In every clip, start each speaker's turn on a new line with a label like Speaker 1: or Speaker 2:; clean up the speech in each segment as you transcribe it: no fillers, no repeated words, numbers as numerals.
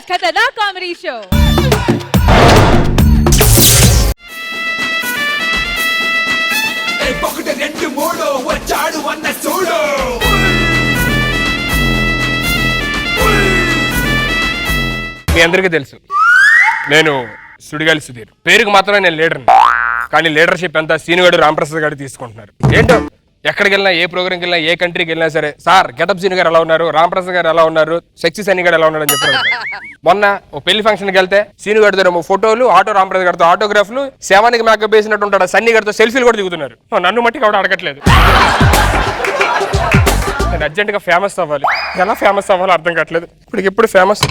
Speaker 1: ఖతర్నాక్ comedy show. వచ్చాడు అన్న చూడు.
Speaker 2: మీ అందరికీ తెలుసు నేను సుడిగాలి సుధీర్. పేరుకు మాత్రమే నేను లీడర్ని, కానీ లీడర్షిప్ అంతా సీనుగాడు రామప్రసాద్ గారు తీసుకుంటున్నారు. ఏంటో ఎక్కడికి వెళ్ళినా, ఏ ప్రోగ్రామ్కి వెళ్ళినా, ఏ కంట్రీకి వెళ్ళినా సరే, సార్ గెటప్ సీను గారు ఎలా ఉన్నారు, రామప్రసాద్ గారు ఎలా ఉన్నారు, సెక్సీ సన్నీ గారు ఎలా ఉన్నారు అని చెప్పారు. మొన్న ఒక పెళ్లి ఫంక్షన్కి వెళ్తే సీను గారితో ఫోటోలు, ఆటో రామప్రసాద్ గారితో ఆటోగ్రాఫ్లు, శవానికి మేకప్ వేసినట్టు ఉంటాడు సన్నీ గారితో సెల్ఫీలు కూడా దిగుతున్నారు. నన్ను మట్టి కూడా అడగట్లేదు. నేను అర్జెంట్గా ఫేమస్ అవ్వాలి. ఎలా ఫేమస్ అవ్వాలో అర్థం కావట్లేదు. ఇప్పటికిప్పుడు ఫేమస్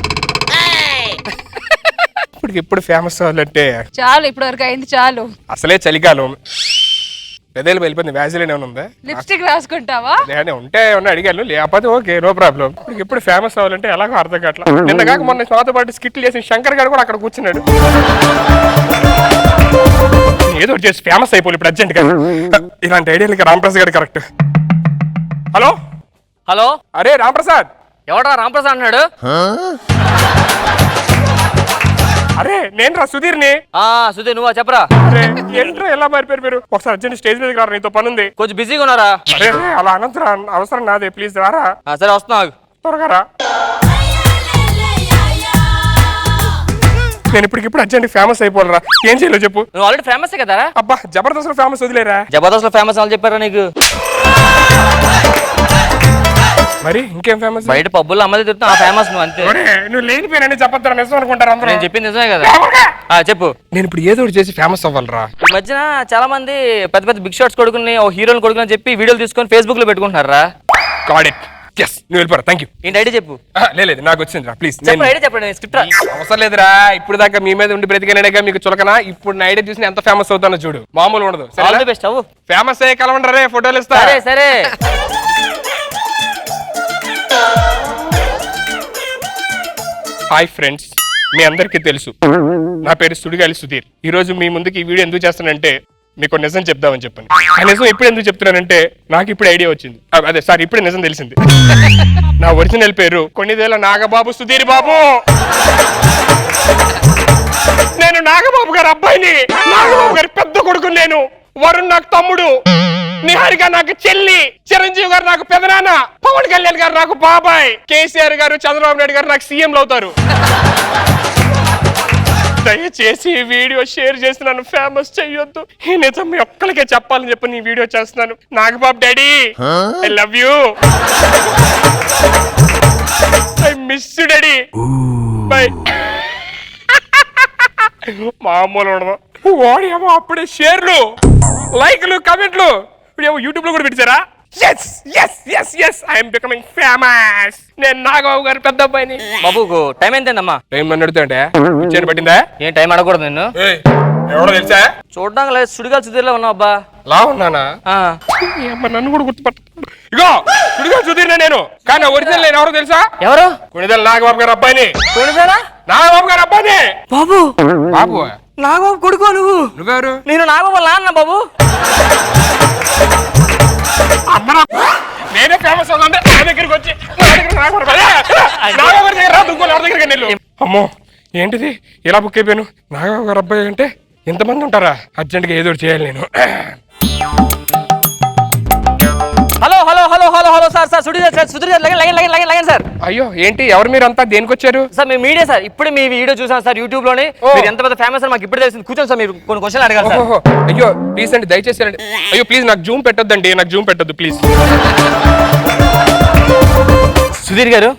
Speaker 2: అవ్వాలంటే
Speaker 1: చాలు, ఇప్పటి వరకు అయింది చాలు.
Speaker 2: అసలే చలికాలం, పెద్దలు వెళ్ళిపోయింది. వ్యాజిలేనే ఉందా?
Speaker 1: లిప్స్టిక్ రాసుకుంటావా?
Speaker 2: నేను ఉంటే ఏమన్నా అడిగాను, లేకపోతే ఓకే, నో ప్రాబ్లం. ఇప్పుడు ఫేమస్ అవ్వాలంటే ఎలాగో అర్థం కావట్లా. నిన్న కాక మొన్న నాతో పాటు స్కిట్లు చేసిన శంకర్ గారు కూడా అక్కడ కూర్చున్నాడు. ఏదో చేసి ఫేమస్ అయిపోయి ఇప్పుడు అర్జెంట్ గా. ఇలాంటి ఐడియాలకి రామప్రసాద్ గారు కరెక్ట్. హలో
Speaker 3: హలో,
Speaker 2: అరే రామప్రసాద్.
Speaker 3: ఎవడా రామప్రసాద్ అన్నాడు?
Speaker 2: అరే నేను రా సుధీర్ని.
Speaker 3: సుధీర్ నువ్వా? చెప్పరా.
Speaker 2: ఏంట్రా ఎలా మారిపోయారు మీరు? ఒకసారి అర్జెంట్ స్టేజ్ మీదకి రారా, నీతో పని ఉంది.
Speaker 3: కొంచెం బిజీగా ఉన్నారా?
Speaker 2: అరే అలా అనంతరం అవసరం నాదే, ప్లీజ్ రారా.
Speaker 3: సరే వస్తున్నా,
Speaker 2: త్వరగా రా. నేను ఇప్పటికిప్పుడు అర్జెంట్ ఫేమస్ అయిపోవాలరా. ఏం చేయాలో చెప్పు.
Speaker 3: నువ్వు ఆల్రెడీ ఫేమస్ కదా.
Speaker 2: అబ్బా జబర్దస్త్ లో ఫేమస్ వదిలేరా.
Speaker 3: జబర్దస్త్ లో ఫేమస్ అని చెప్పారా నీకు?
Speaker 2: మరి ఇంకేం ఫేమస్?
Speaker 3: బయట పబ్బుల్లో అమ్మది తిరుగుతా ఫేమస్ నువ్వు అంతే.
Speaker 2: నువ్వు లేనిపోయినా చెప్పొద్దు, నిజం అనుకుంటారు అందరూ.
Speaker 3: నేను చెప్పింది నిజమే కదా. చెప్పు.
Speaker 2: నేను ఇప్పుడు ఏదో ఒకటి చేసి ఫేమస్ అవ్వాలరా.
Speaker 3: ఈ మధ్యన చాలా మంది పెద్ద పెద్ద బిగ్ షాట్స్ కొడుకుని, ఓ హీరోని కొడుకుని అని చెప్పి వీడియోలు తీసుకొని ఫేస్బుక్ లో పెట్టుకుంటున్నారా.
Speaker 2: Got it. yes నువ్వు వెళ్ళిపోరా. Thank you.
Speaker 3: ఏంటి ఐడియా చెప్పు.
Speaker 2: లేదు నాకు వచ్చింది రా, ప్లీజ్
Speaker 3: ఐడియా చెప్పండి. స్క్రిప్ట్
Speaker 2: అవసరం లేదురా. ఇప్పుడు దాకా మీ మీద ఉండి బ్రతికేనగా మీకు చులకనా. ఇప్పుడు నా ఐడియా చూసి ఎంత ఫేమస్ అవుతానో చూడు. మామూలు ఉండదు.
Speaker 3: All the best. అవ్వు
Speaker 2: ఫేమస్ అయ్యే కలవండి రే, ఫోటోలు ఇస్తా.
Speaker 3: సరే సరే.
Speaker 2: హాయ్ ఫ్రెండ్స్, మీ అందరికీ తెలుసు నా పేరు సుడిగాలి సుధీర్. ఈ రోజు మీ ముందుకి ఈ వీడియో ఎందుకు చేస్తానంటే మీకు నిజం చెప్దామని చెప్పండి. ఆ నిజం ఇప్పుడు ఎందుకు చెప్తున్నానంటే నాకు ఇప్పుడు ఐడియా వచ్చింది. అదే సార్ ఇప్పుడు నిజం తెలిసింది. నా ఒరిజినల్ పేరు కొన్నిదేళ్ల నాగబాబు సుధీర్ బాబు. నేను నాగబాబు గారి అబ్బాయిని. నాగబాబు గారి పెద్ద కొడుకు నేను. వరుణ్ నాకు తమ్ముడు, నిహారిక నాకు చెల్లి, చిరంజీవి గారు నాకు పెదనాన్న, పవన్ కళ్యాణ్ గారు నాకు బాబాయ్, కేసీఆర్ గారు చంద్రబాబు నాయుడు గారు నాకు సీఎంలు అవుతారు. దయచేసి ఈ వీడియో షేర్ చేసి నన్ను ఫేమస్ చెయ్యొద్దు. ఈ నిజం మీ ఒక్కరికే చెప్పాలని చెప్పి నీ వీడియో చేస్తున్నాను. Nagababu daddy, I love you. I miss you daddy. By. మామూలు ఉండదు. వాడేమో అప్పుడే షేర్లు, లైక్లు, కమెంట్లు. ఇప్పుడు యూట్యూబ్ లో కూడా పెట్టారా? yes yes yes yes I am becoming famous. నేను నాగబాబు గారు పెద్ద అబ్బాయిని.
Speaker 3: బాబుకు టైం ఎంతమ్మా?
Speaker 2: టైం నన్ను అడుగుతాంటే పిచ్చేది పట్టిందా?
Speaker 3: ఏం టైం అడగకూడదు నిన్ను.
Speaker 2: ఎవడో తెలుసా?
Speaker 3: చూడడానికి లేదు, సుడిగాలి సుధీర్లో ఉన్నావు అబ్బా.
Speaker 2: లా ఉన్నానా? నన్ను కూడా గుర్తుపట్ట. ఇగో సుడిగాలి సుధీర్ నేను, కానీ ఒరిజినల్ నేను ఎవరో తెలుసా?
Speaker 3: ఎవరు?
Speaker 2: కొనిదల నాగబాబు గారు అబ్బాయిని.
Speaker 3: కొనిదలా
Speaker 2: నాగబాబు గారు అబ్బాయిని.
Speaker 3: బాబు
Speaker 2: బాబు
Speaker 3: నాగబాబు కొడుకో నువ్వు?
Speaker 2: నువ్వెవరు?
Speaker 3: నేను నాగబాబు నాన్న బాబు.
Speaker 2: నేనే ఫేమస్ అవుతుంటే నా దగ్గరికి వచ్చి అమ్మో ఏంటిది ఇలా బుక్ అయిపోయాను. నాగబాబు గారు అబ్బాయి అంటే ఎంతమంది ఉంటారా? అర్జెంట్గా ఏదో చేయాలి నేను.
Speaker 3: Hello hello hello hello hello sir sir Sudheer sir Sudheer lagan sir.
Speaker 2: అయ్యో ఏంటి ఎవరు మీరు అంతా దేనికి వచ్చారు?
Speaker 3: సార్ మేము మీడియా సార్. ఇప్పుడు మీ వీడియో చూసాం సార్ యూట్యూబ్ లోనే. మీరు ఎంత పెద్ద ఫేమస్ సార్ మాకు ఇప్పుడు తెలిసింది. కూర్చోండి సార్, మీరు కొన్ని క్వశ్చన్లు అడగాలి సార్.
Speaker 2: అయ్యో ప్లీజ్ అండి, దయచేసి అండి. అయ్యో ప్లీజ్ నాకు జూమ్ పెట్టొద్దండి, నాకు జూమ్ పెట్టొద్దు ప్లీజ్.
Speaker 3: సుధీర్ గారు,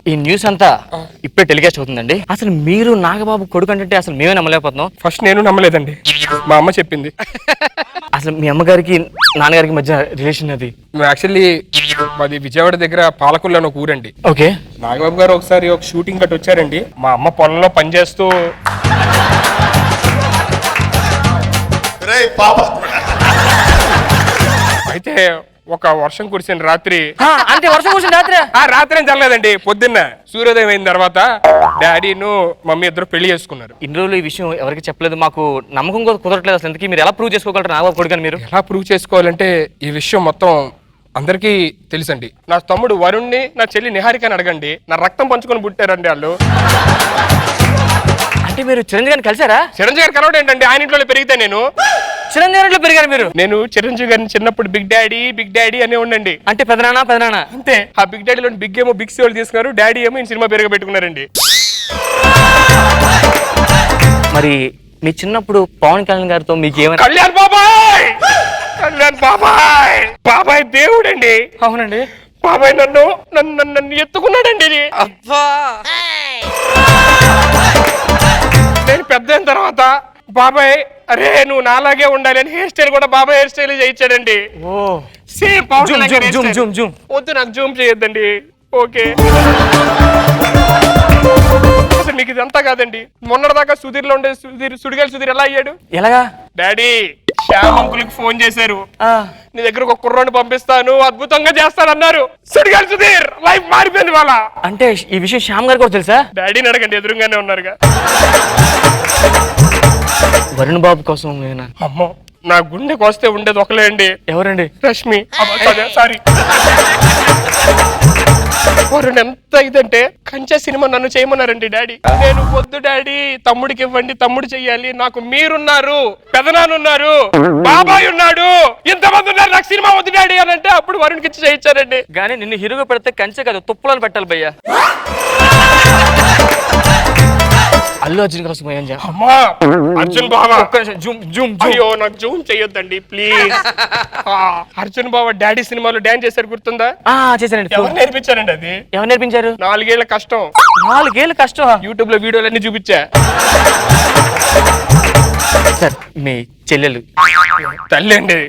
Speaker 3: ఈ న్యూస్ అంతా ఇప్పుడే టెలికాస్ట్ అవుతుందండి. అసలు మీరు నాగబాబు కొడుకు అంటే అసలు మేమే నమ్మలేకపోతున్నాం.
Speaker 2: ఫస్ట్ నేను నమ్మలేదండి, మా అమ్మ చెప్పింది.
Speaker 3: అసలు మీ అమ్మగారికి నాన్నగారికి మధ్య రిలేషన్ అది?
Speaker 2: యాక్చువల్లీ మాది విజయవాడ దగ్గర పాలకుల్లో ఒక ఊరండి.
Speaker 3: ఓకే.
Speaker 2: నాగబాబు గారు ఒకసారి ఒక షూటింగ్ కట్టి వచ్చారండి. మా అమ్మ పొలంలో పనిచేస్తూ అయితే ఒక వర్షం కురిసిన రాత్రి.
Speaker 3: అంటే వర్షం కురిసిన రాత్రి?
Speaker 2: రాత్రి ఏం జరగలేదండి, పొద్దున్న సూర్యోదయం అయిన తర్వాత డాడీను మమ్మీ ఇద్దరు పెళ్లి చేసుకున్నారు.
Speaker 3: ఇన్ని రోజులు ఈ విషయం ఎవరికి చెప్పలేదు, మాకు నమ్మకం కుదరట్లేదు. అసలు ఎందుకు మీరు ఎలా ప్రూవ్ చేసుకోగలరు నాగబాబు కొడుకు అని? మీరు
Speaker 2: ఎలా ప్రూవ్ చేసుకోవాలంటే ఈ విషయం మొత్తం అందరికీ తెలుసండి, నా తమ్ముడు వరుణ్ణి నా చెల్లి నిహారికని అడగండి, నా రక్తం పంచుకొని పుట్టారండి వాళ్ళు.
Speaker 3: అంటే మీరు చిరంజీవి గారిని కలిసారా?
Speaker 2: చిరంజీవి గారు కలవడం ఏంటండి, ఆయన ఇంట్లో పెరిగితే నేను.
Speaker 3: చిరంజీవి ఇంట్లో పెరిగారు మీరు?
Speaker 2: నేను చిరంజీవి గారిని చిన్నప్పుడు బిగ్ డాడీ అనే ఉండండి.
Speaker 3: అంటే పెదనాన్న
Speaker 2: అంతే. ఆ బిగ్ డాడీలో బిగ్ ఏమో బిగ్ సేవలు తీసుకున్నారు, డాడీ ఏమో ఈ సినిమా పేరుగా పెట్టుకున్నారండి.
Speaker 3: మరి మీ చిన్నప్పుడు పవన్ కళ్యాణ్ గారితో మీకు ఏమైనా?
Speaker 2: కళ్యాణ్ బాబాయ్ దేవుడండి.
Speaker 3: అవునండి.
Speaker 2: బాబాయ్ నన్ను ఎత్తుకున్నాడండి.
Speaker 3: అబ్బా.
Speaker 2: నేను పెద్ద అయిన తర్వాత బాబాయ్ అరే నువ్వు నాలాగే ఉండాలి అని హెయిర్ స్టైల్ కూడా బాబాయ్ హెయిర్ స్టైల్ చేయించాడండి. సేమ్ వద్దు, నాకు జూమ్ చేయొద్దండి. ఓకే, అసలు మీకు ఇదంతా కాదండి. మొన్నటిదాకా సుధీర్లో ఉండే సుడిగాలి సుధీర్ ఎలా అయ్యాడు?
Speaker 3: ఎలాగా?
Speaker 2: డాడీ శ్యామ్ అంకుల్కి ఫోన్ చేశారు, నీ దగ్గర ఒక కుర్రోని పంపిస్తాను, అద్భుతంగా చేస్తానన్నారు. సుడిగాలి సుధీర్ లైఫ్ మారిపోయింది వాళ్ళ.
Speaker 3: అంటే ఈ విషయం శ్యామ్ గారు కూడా తెలుసా?
Speaker 2: డాడీని అడగండి, ఎదురుగానే ఉన్నారుగా.
Speaker 3: వరుణ్ బాబు కోసం నేనా?
Speaker 2: అమ్మో, నా గుండెకి వస్తే ఉండేది ఒకలే అండి.
Speaker 3: ఎవరండి?
Speaker 2: రష్మి. సారీ, వరుణ్ ఎంత ఇదంటే కంచె సినిమా నన్ను చేయమన్నారండి డాడీ. నేను వద్దు డాడీ, తమ్ముడికి ఇవ్వండి, తమ్ముడు చెయ్యాలి, నాకు మీరున్నారు, పెదనాన్నున్నారు, బాబాయ్ ఉన్నాడు, ఇంతమంది ఉన్నారు, నాకు సినిమా వద్దు డాడీ అని అంటే అప్పుడు వరుణ్కి ఇచ్చి చేయించారండి.
Speaker 3: కానీ నిన్ను హీరోగా పెడితే కంచె కదా తుప్పులను పెట్టాలి భయ్యా. అల్లు అర్జున్ కోసం ఏం చేయాలి?
Speaker 2: అమ్మా అర్జున్ బాబా,
Speaker 3: జూమ్.
Speaker 2: అయ్యో నాకు జూమ్ చెయ్యొద్దండి ప్లీజ్. అర్జున్ బాబా డాడీ సినిమాలో డాన్స్ చేశారు, గుర్తుందా?
Speaker 3: చేశానండి.
Speaker 2: ఎవరు నేర్పించారండి అది?
Speaker 3: ఎవరు నేర్పించారు?
Speaker 2: 4 ఏళ్ల కష్టం.
Speaker 3: 4 ఏళ్ళ కష్టం?
Speaker 2: యూట్యూబ్ లో వీడియోలన్నీ చూపించా.
Speaker 3: సార్ మీ చెల్లెలు
Speaker 2: తల్లి అండి,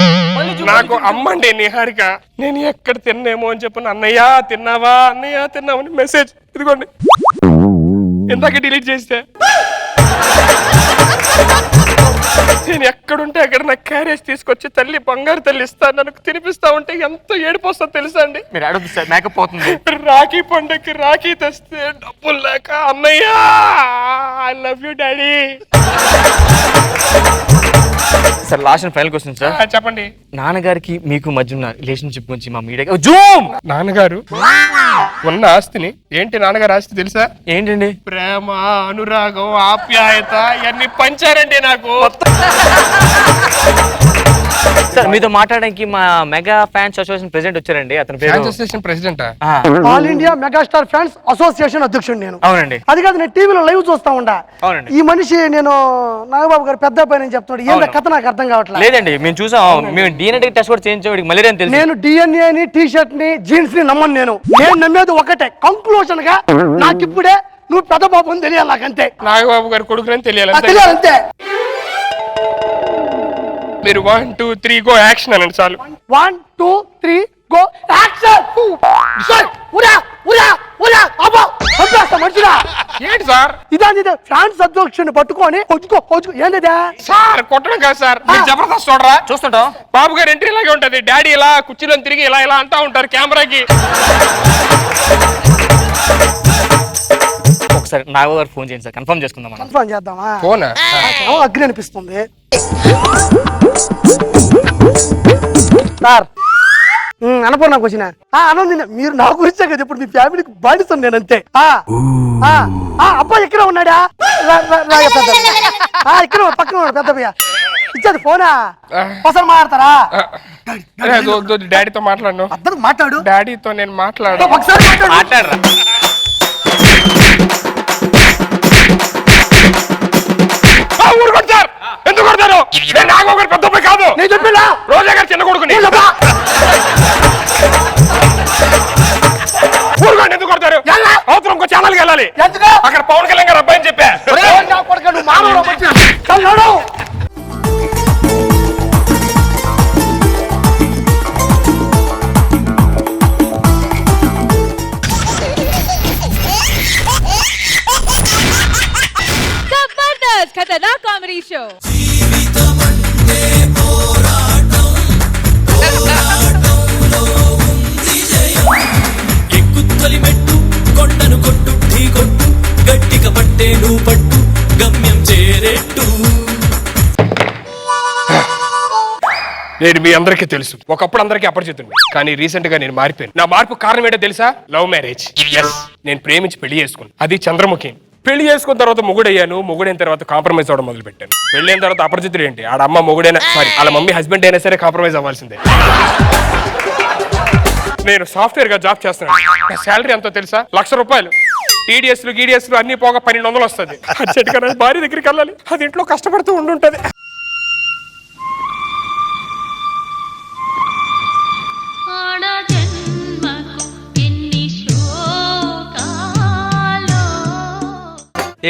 Speaker 2: నాకు అమ్మండి నిహారిక. నేను ఎక్కడ తిన్నేమో అని చెప్పను, అన్నయ్య తిన్నావా అని మెసేజ్ ఇదిగోండి, ఇందాక డిలీట్ చేస్తే. నేను ఎక్కడుంటే అక్కడ నాకు క్యారేజ్ తీసుకొచ్చి తల్లి బంగారు తల్లి ఇస్తాను, నాకు తినిపిస్తా ఉంటే ఎంత ఏడుపు వస్తుందో తెలుసా అండి.
Speaker 3: మీరు అడుగు సార్, మేకప్ పోతుంది.
Speaker 2: రాఖీ పండుగకి రాఖీ తెస్తే డబ్బులు లేక అన్నయ్య I love you daddy.
Speaker 3: Sir last and final question sir.
Speaker 2: చెప్పండి.
Speaker 3: నాన్నగారికి మీకు మధ్య ఉన్న రిలేషన్షిప్ గురించి మా మీడియా జూమ్.
Speaker 2: నాన్నగారు ఉన్న ఆస్తిని ఏంటి, నాన్నగారు ఆస్తి తెలుసా?
Speaker 3: ఏంటండి?
Speaker 2: ప్రేమ, అనురాగం, ఆప్యాయత ఇవన్నీ పంచారండి నాకు.
Speaker 3: సార్ మీతో మాట్లాడడానికి మా మెగా ఫ్యాన్స్ అసోసియేషన్ ప్రెసిడెంట్ వచ్చారండి. అతని పేరు
Speaker 2: association president,
Speaker 4: all India megastar fans association అధ్యక్షుడు నేను.
Speaker 3: అవునండి.
Speaker 4: అది కాదు, నేను టీవీలో లైవ్ చూస్తా ఉండా.
Speaker 3: అవునండి.
Speaker 4: ఈ మనిషి నేను నాగబాబు గారు పెద్ద అబ్బాయి అని చెప్తున్నాడు, ఏంటో కథ నాకు అర్థం కావట్లేదు.
Speaker 3: లేదండి, మేము చూసాం, మేము DNA టెస్ట్ కూడా చేయించాం, మలేరియా తెలుసు.
Speaker 4: నేను DNA ని టీ షర్ట్ ని జీన్స్ ని నమ్మను. నేను నమ్మేది ఒకటే, కంక్లూషన్ గా నాకు ఇప్పుడే నువ్వు పెద్ద బాబు అని తెలియాలి, నాకంతే.
Speaker 2: నాగబాబు గారు కొడుకుని తెలియాలి,
Speaker 4: తెలియాలంతే.
Speaker 2: మీరు 1 2 3 గో యాక్షన్ అనండి చాలు.
Speaker 4: 1 2 3 గో యాక్షన్.
Speaker 2: ఏంటి సార్
Speaker 4: ఇదే ఫ్రాన్స్ అధ్యక్షుని పట్టుకొని ఏంటిదే
Speaker 2: సార్? కొట్టడం కాదు సార్, మీరు జబర్దస్త్ చూడరా?
Speaker 3: చూస్తుంటాం.
Speaker 2: బాబు గారు ఎంట్రీ లాగే ఉంటది, డాడీ ఇలా కుర్చీలో తిరిగి ఇలా అంటా ఉంటారు కెమెరాకి.
Speaker 3: ఒకసారి నాగబాబు గారు ఫోన్ చేయండి సార్, కన్ఫర్మ్ చేసుకుందాం.
Speaker 4: కన్ఫర్మ్ చేద్దామా?
Speaker 2: ఫోనా?
Speaker 4: అగ్ని అనిపిస్తుంది సార్. అన్నపూర్ణకు వచ్చిన అనంది, మీరు నా గురించే కదా ఇప్పుడు మీ ఫ్యామిలీకి బాధిస్తాను నేను, అంతే. అబ్బాయి ఎక్కడ ఉన్నాడా? ఇక్కడ పక్కన ఉన్నాడు పెద్ద భయ్య. ఇచ్చేది ఫోనా? అసలు మాట్లాడతారా?
Speaker 2: డాడీతో మాట్లాడను.
Speaker 4: అద్దరు మాట్లాడు.
Speaker 2: డాడీతో నేను మాట్లాడు.
Speaker 4: ఒకసారి
Speaker 3: మాట్లాడరా?
Speaker 2: ఊరు కొడతారు, ఎందుకు కొడతారు? నేను నాగబాబు గారు పెద్ద అబ్బాయి కాదు,
Speaker 4: నేను చెప్పినా
Speaker 2: రోజా గారు చిన్న కొడుకుని. ఊరుకోండి, ఎందుకు కొడతారు? అవసరం ఇంకో ఛానల్కి వెళ్ళాలి, అక్కడ పవన్ కళ్యాణ్ గారు అబ్బాయి అని చెప్పా. నేను మీ అందరికీ తెలుసు, ఒకప్పుడు అందరికీ అపరిచితుడు, కానీ రీసెంట్ గా నేను మారిపోయాను. నా మార్పు కారణం ఏంటో తెలుసా? Love marriage. ఎస్, నేను ప్రేమించి పెళ్లి చేసుకున్నాను, అది చంద్రముఖి. పెళ్లి చేసుకున్న తర్వాత మొగుడయ్యాను, మొగుడైన తర్వాత కాంప్రమైజ్ అవ్వడం మొదలు పెట్టాను. పెళ్ళైన తర్వాత అపరిచితుడు ఏంటి, ఆడ అమ్మ మొగుడైనా సారీ వాళ్ళ మమ్మీ హస్బెండ్ అయినా సరే కాంప్రమైజ్ అవ్వాల్సిందే. నేను సాఫ్ట్వేర్ గా జాబ్ చేస్తున్నాను. నా శాలరీ ఎంతో తెలుసా? ₹1,00,000. టీడీఎస్లు అన్ని పోగా 1200 వస్తుంది. అర్జెంట్గా నా భార్య దగ్గరికి వెళ్ళాలి, అది ఇంట్లో కష్టపడుతూ ఉండుంటది.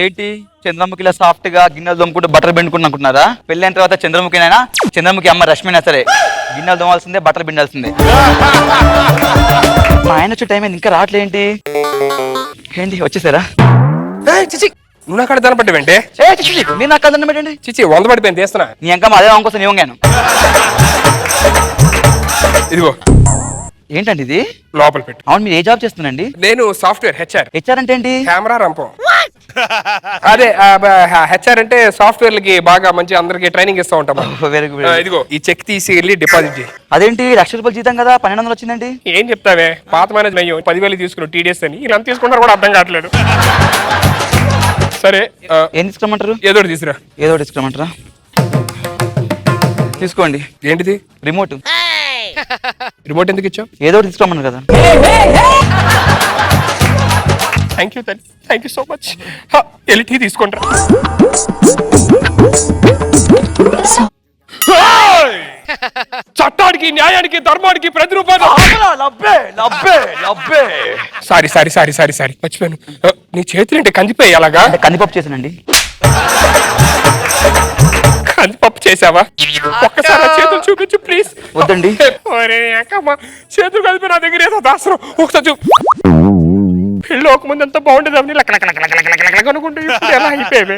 Speaker 5: ఏంటి చంద్రముఖిలా సాఫ్ట్ గా గిన్నెలు దొమ్ముకుంటూ బట్టలు పిండుకుంటూ అనుకుంటున్నారా? పెళ్ళైన తర్వాత చంద్రముఖినైనా చంద్రముఖి అమ్మ రష్మినా సరే గిన్నెలు దొమ్మాల్సిందే, బట్టలు పిండాల్సిందే. మా ఆయన వచ్చే టైం ఇంకా రావట్లేంటి? ఏంటి వచ్చేసారా?
Speaker 2: చిచి, నువ్వు నాకు అక్కడ దనపడ్డావేంటే?
Speaker 5: మీరు నాకు కదండి పెట్టండి.
Speaker 2: చిచి 100 పడిపోయింది, తీస్తున్నా.
Speaker 5: నీ అంకమ్మ అదే వంకోసం నీ వంగాను.
Speaker 2: ఇదిగో
Speaker 5: ఏంటండి ఇది?
Speaker 2: లోపల పెట్టు.
Speaker 5: అవును, మీరు ఏ జాబ్ చేస్తున్నాండి?
Speaker 2: నేను సాఫ్ట్వేర్ హెచ్ఆర్.
Speaker 5: హెచ్ఆర్ అంటే ఏంటి?
Speaker 2: కెమెరా రంపం. అదే హెచ్ఆర్ అంటే సాఫ్ట్వేర్లకి బాగా మంచి అందరికి ట్రైనింగ్ ఇస్తూ ఉంటాం.
Speaker 5: Very good.
Speaker 2: ఇదిగో ఈ చెక్ తీసి వెళ్ళి డిపాజిట్ చేయి.
Speaker 5: అదేంటి ₹1,00,000 జీతం కదా 1200 వచ్చిందండి?
Speaker 2: ఏం చెప్తావే, పాత మేనేజ్ అయ్యో 10,000 తీసుకున్నావు టీడీఎస్ అని, ఇలా తీసుకున్నారు కూడా అర్థం కావట్లేదు. సరే
Speaker 5: ఏం తీసుకురమ్మంటారు?
Speaker 2: ఏదో ఒకటి తీసుకురా.
Speaker 5: ఏదో ఒకటి తీసుకురమ్మంటారా? తీసుకోండి.
Speaker 2: ఏంటిది?
Speaker 5: రిమోట్.
Speaker 2: రిమోట్ ఎందుకు ఇచ్చావు?
Speaker 5: ఏదో ఒకటి తీసుకోమన్నారు కదా.
Speaker 2: Thank you so much. వెళ్ళి టీ తీసుకుంటా. చట్టానికి, న్యాయానికి, ధర్మానికి ప్రతిరూపాలు. సారీ మర్చిపోయాను. నీ చేతులు ఏంటి కందిపోయి అలాగా?
Speaker 5: కందిపప్పు చేసానండి.
Speaker 2: కందిపప్పు చేసావా? ఒక్కసారి చేతులు చూపించు ప్లీజ్.
Speaker 5: వద్దండి.
Speaker 2: చేతులు కలిపి నా దగ్గర ఏదో దాసరం. ఒకసారి చూ. పెళ్ళి ఒక ముందు ఎంత బాగుండేది అనుకుంటే ఇప్పుడు ఎలా అయిపోయావే?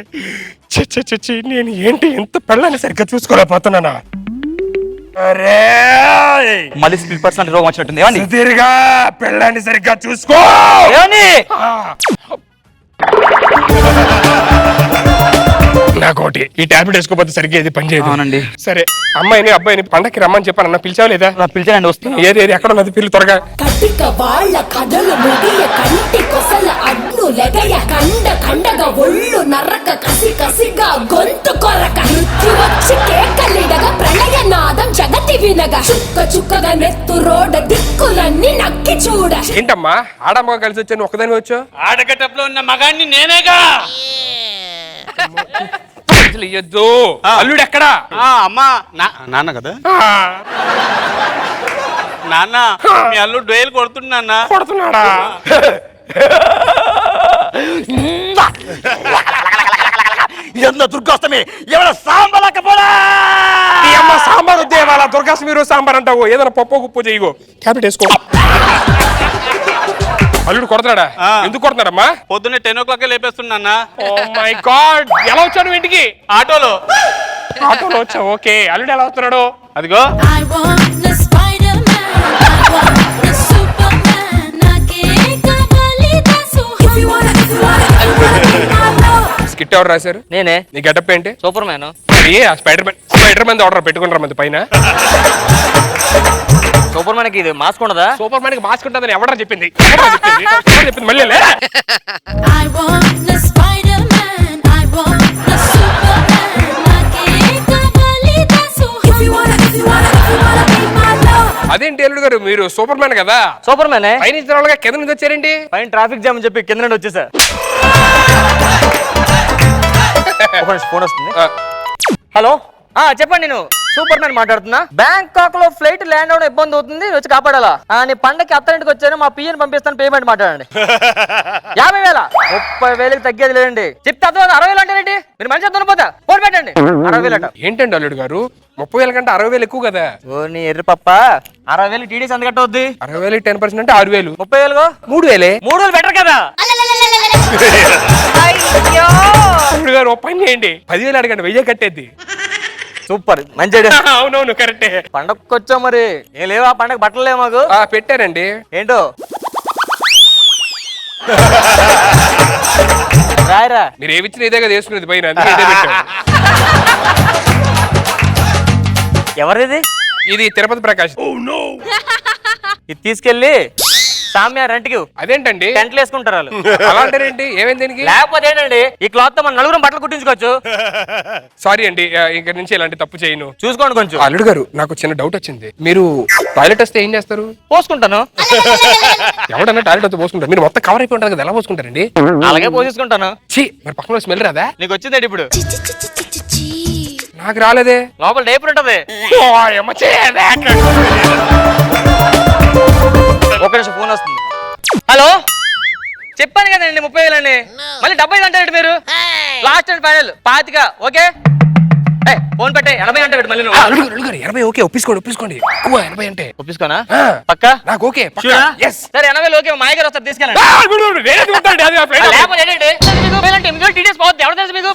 Speaker 2: చచ్చి నేను ఏంటి ఎంత పెళ్ళని సరిగ్గా చూసుకోలేకపోతున్నానా? అరే
Speaker 5: మళ్ళీ స్ప్లిట్ పర్సనల్ రోగం వచ్చినట్టుంది. ఏమండి?
Speaker 2: సుధీర్గా పెళ్ళాన్ని సరిగ్గా చూసుకో.
Speaker 5: ఏమండి?
Speaker 2: నాకోటి, ఈ టాబ్లెట్ వేసుకోపోతే సరిగ్గా ఇది పనిచేయదు.
Speaker 5: అవునండి.
Speaker 2: సరే అమ్మాయిని అబ్బాయిని పండక్కి రమ్మని చెప్పాను అన్న, పిలిచావు లేదా?
Speaker 5: పిలిచానండి, వస్తున్నా.
Speaker 2: ఏది ఎక్కడ ఉన్నది? పిల్లి త్వరగా.
Speaker 6: కటిక వాళ్ళ కథలు ముగియ కంటి కొసల అడ్ను లెగయ కండ కండగ ఒళ్ళు నరక కసి కసిగా గొంతు కొరక మృత్యు వచ్చి కేకలిడగా ప్రళయ నాదం జగతి వినగా చుక్క చుక్కగా నెత్తు రోడ దిక్కులన్నీ నక్కి చూడ.
Speaker 2: ఏంటమ్మా ఆడమ్మ కలిసి వచ్చాను ఒక్కదాని వచ్చావు?
Speaker 7: ఆడగట్టపులో ఉన్న మగాన్ని నేనేగా.
Speaker 2: ఇయ్యొద్దు. అల్లుడు ఎక్కడా?
Speaker 7: అమ్మా నాన్న కదా. నాన్న మీ అల్లుడు డోయలు కొడుతున్నా.
Speaker 2: కొడుతున్నాడా?
Speaker 5: దుర్గాష్టమి సాంబార్
Speaker 2: సాంబార్ వద్దే, వాళ్ళ దుర్గాష్టమి రోజు సాంబార్ అంటావు. ఏదైనా పప్పు గుప్పు చేయగో. క్యాబినెట్ వేసుకో. అల్లుడు కొడతాడా? ఎందుకు కొడతాడమ్మా?
Speaker 7: పొద్దున్నే 10 o'clock లేపేస్తున్నా.
Speaker 2: ఓ మై గాడ్, ఎలా వచ్చాడు ఇంటికి?
Speaker 7: ఆటోలో
Speaker 2: వచ్చావు. ఓకే, అల్లుడు ఎలా వస్తున్నాడు?
Speaker 7: అదిగో.
Speaker 2: స్కిట్ ఎవరు రాశారు?
Speaker 3: నేనే.
Speaker 2: నీ గెటప్ ఏంటి?
Speaker 3: Super man.
Speaker 2: Spider man order పెట్టుకుంటారా మంది పైన?
Speaker 3: సూపర్ మ్యాన్ కి ఇది మాస్క్ ఉండదా?
Speaker 2: సూపర్ మ్యాన్ కి మాస్క్ ఉంటుందని ఎవడరా చెప్పింది? మళ్ళీ అదేంటి అల్లుడు గారు, మీరు సూపర్ మ్యాన్ కదా?
Speaker 3: Super man.
Speaker 2: పైన ఇచ్చిన వాళ్ళగా కింద నుంచి వచ్చారేంటి?
Speaker 3: పైన ట్రాఫిక్ జామ్ అని చెప్పి కింద నుండి వచ్చేసా. ఫోన్ వస్తుంది. హలో, చెప్పండి. నేను సూపర్ మ్యాన్ మాట్లాడుతున్నా. బ్యాంకాక్ లో ఫ్లైట్ ల్యాండ్ అవడం ఇబ్బంది అవుతుంది, వచ్చి కాపాడాలా? నీ పండకి అత్తారింటికి వచ్చాను, మా పిఎన్ పంపిస్తాను, పేమెంట్ మాట్లాడండి. 50,000 30,000కి తగ్గేది లేదండి. చెప్తే అర్థం 60,000 అంటారేంటి? మీరు మంచిగా దున్నపోతా ఫోన్ పెట్టండి. 60,000 అంట.
Speaker 2: ఏంటండి అల్లుడు గారు, 30,000 కంటే 60,000 ఎక్కువ కదా?
Speaker 3: ఓ నీ ఎర్రి పప్ప, 60,000 టీడీఎస్ ఎంత కట్టవుద్ది?
Speaker 2: 60,000 10% అంటే 6,000.
Speaker 3: 30,000
Speaker 2: 3,000.
Speaker 3: 3,000 బెటర్ కదా? అయ్యో
Speaker 2: అల్లుడు గారు ఓ పని చేయండి, 10,000 అడగండి, 1,000 కట్టేద్ది.
Speaker 3: సూపర్, మంచి ఐడియా.
Speaker 2: అవునవును కరెక్టే.
Speaker 3: పండగకి వచ్చావు మరి, ఏం లేవా పండగ బట్టలు లేవు మాకు?
Speaker 2: పెట్టారండి.
Speaker 3: ఏంటో రాయరా,
Speaker 2: మీరు ఏమి ఇచ్చిన ఇదే కదా వేసుకునేది పైన, అందుకే ఇదే పెట్టాను.
Speaker 3: ఎవరిది?
Speaker 2: ఇది తిరుపతి ప్రకాష్.
Speaker 3: ఇది తీసుకెళ్ళి సామ్య రెంట్కి
Speaker 2: అదేంటండి
Speaker 3: టెంట్లు వేసుకుంటారు వాళ్ళు.
Speaker 2: అలా అంటారేంటి? ఏమైంది దీనికి?
Speaker 3: లేకపోతే ఏంటండి ఈ క్లాత్ తో మన నలుగురం బట్టలు కుట్టించుకోవచ్చు.
Speaker 2: సారీ అండి, ఇక్కడ నుంచి ఇలాంటి తప్పు చేయను.
Speaker 3: చూసుకోండి కొంచెం.
Speaker 2: అల్లుడు గారు, నాకు చిన్న డౌట్ వచ్చింది. మీరు టాయిలెట్ వస్తే ఏం చేస్తారు?
Speaker 3: పోసుకుంటాను.
Speaker 2: ఎవడన్నా టాయిలెట్ వస్తే పోసుకుంటారు? మీరు మొత్తం కవర్ అయిపోయి ఉంటారు కదా, ఎలా పోసుకుంటారండి?
Speaker 3: అలాగే పోసేసుకుంటాను.
Speaker 2: ఛీ, మరి పక్కన స్మెల్ రాదా?
Speaker 3: నీకు వచ్చిందండి ఇప్పుడు.
Speaker 2: నాకు రాలేదే.
Speaker 3: లోపల డైపర్ ఉంటది.
Speaker 2: ఓ, అమ్మ, ఛీ,
Speaker 3: ఒక నిమిషం ఫోన్ వస్తుంది. హలో, చెప్పాను కదండి 30,000 అండి. మళ్ళీ 75 అంటారు మీరు. Last and final 25. Okay, phone పెట్టే 80 అంటారు మళ్ళీ నువ్వు.
Speaker 2: అల్లుడు గారు 80 ఓకే, ఒప్పించుకోండి. ఎక్కువ 80 అంటే
Speaker 3: ఒప్పించుకోనా?
Speaker 2: ఆ,
Speaker 3: పక్కా?
Speaker 2: నాకు ఓకే. Yes.
Speaker 3: సరే 80 ఓకే, మా గారు వస్తారు తీసుకెళ్ళండి.
Speaker 2: ఆ, అల్లుడు, వేరేది కొట్టండి, అది నా friend.
Speaker 3: లేకపోతే ఏంటండి? మీకు డీటెయిల్స్ పోవద్దు, ఎవరు తెలుసు మీకు?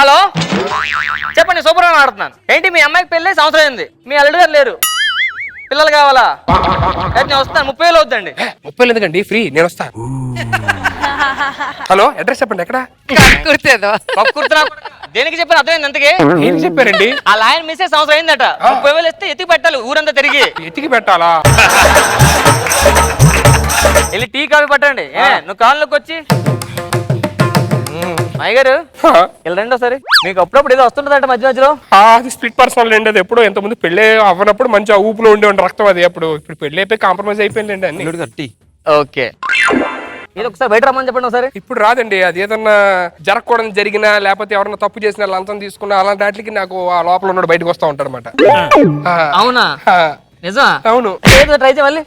Speaker 3: హలో, చెప్పండి, సూపర్ గా ఆడుతున్నాను. ఏంటి మీ అమ్మాయికి పెళ్ళి సంవత్సరం అయింది, మీ అల్లుడు గారు లేరు, పిల్లలు కావాలా? నేను వస్తాను, 30,000 అవుద్దండి.
Speaker 2: 30,000 ఎందుకండి? ఫ్రీ, నేను వస్తాను. హలో, అడ్రస్ చెప్పండి. ఎక్కడ?
Speaker 1: కుర్తేదో
Speaker 3: కుర్తున్నా దేనికి చెప్పాను అర్థమైంది అంతకి?
Speaker 2: ఏం చెప్పారండి?
Speaker 3: ఆ లైన్ మిస్సెస్ సంవత్సరం అయిందట. 30,000 ఇస్తే ఎత్తికి పెట్టాలి ఊరంతా తిరిగి.
Speaker 2: ఎతికి పెట్టాలా?
Speaker 3: వెళ్ళి టీ కాఫీ పట్టండి. నువ్వు కాళ్ళలోకి వచ్చి అయ్యగారు ఇలా రండి ఒకసారి. మీకు అప్పుడప్పుడు ఏదో వస్తుంటదంట మధ్య మధ్యలో.
Speaker 2: అది స్ప్లిట్ పర్సనల్ అండి. అది ఎప్పుడో ఎంతమంది పెళ్ళి అవ్వనప్పుడు మంచి ఆ ఊపులో ఉండే రక్తం అది. అప్పుడు ఇప్పుడు పెళ్ళి అయిపోయి కాంప్రమైజ్ అయిపోయిందండి అన్ని.
Speaker 3: ఓకే, ఇది ఒకసారి బయట రమ్మని చెప్పండి ఒకసారి.
Speaker 2: ఇప్పుడు రాదండి. అది ఏదన్నా జరగకూడదు జరిగినా, లేకపోతే ఎవరన్నా తప్పు చేసినా, లంచం తీసుకున్నా, అలాంటి వాటికి నాకు ఆ లోపల ఉన్నాడు బయటకు వస్తా ఉంటాడు అనమాట.
Speaker 3: అవునా? నిజమా?
Speaker 2: అవును.
Speaker 3: ట్రై చేయ మళ్ళీ.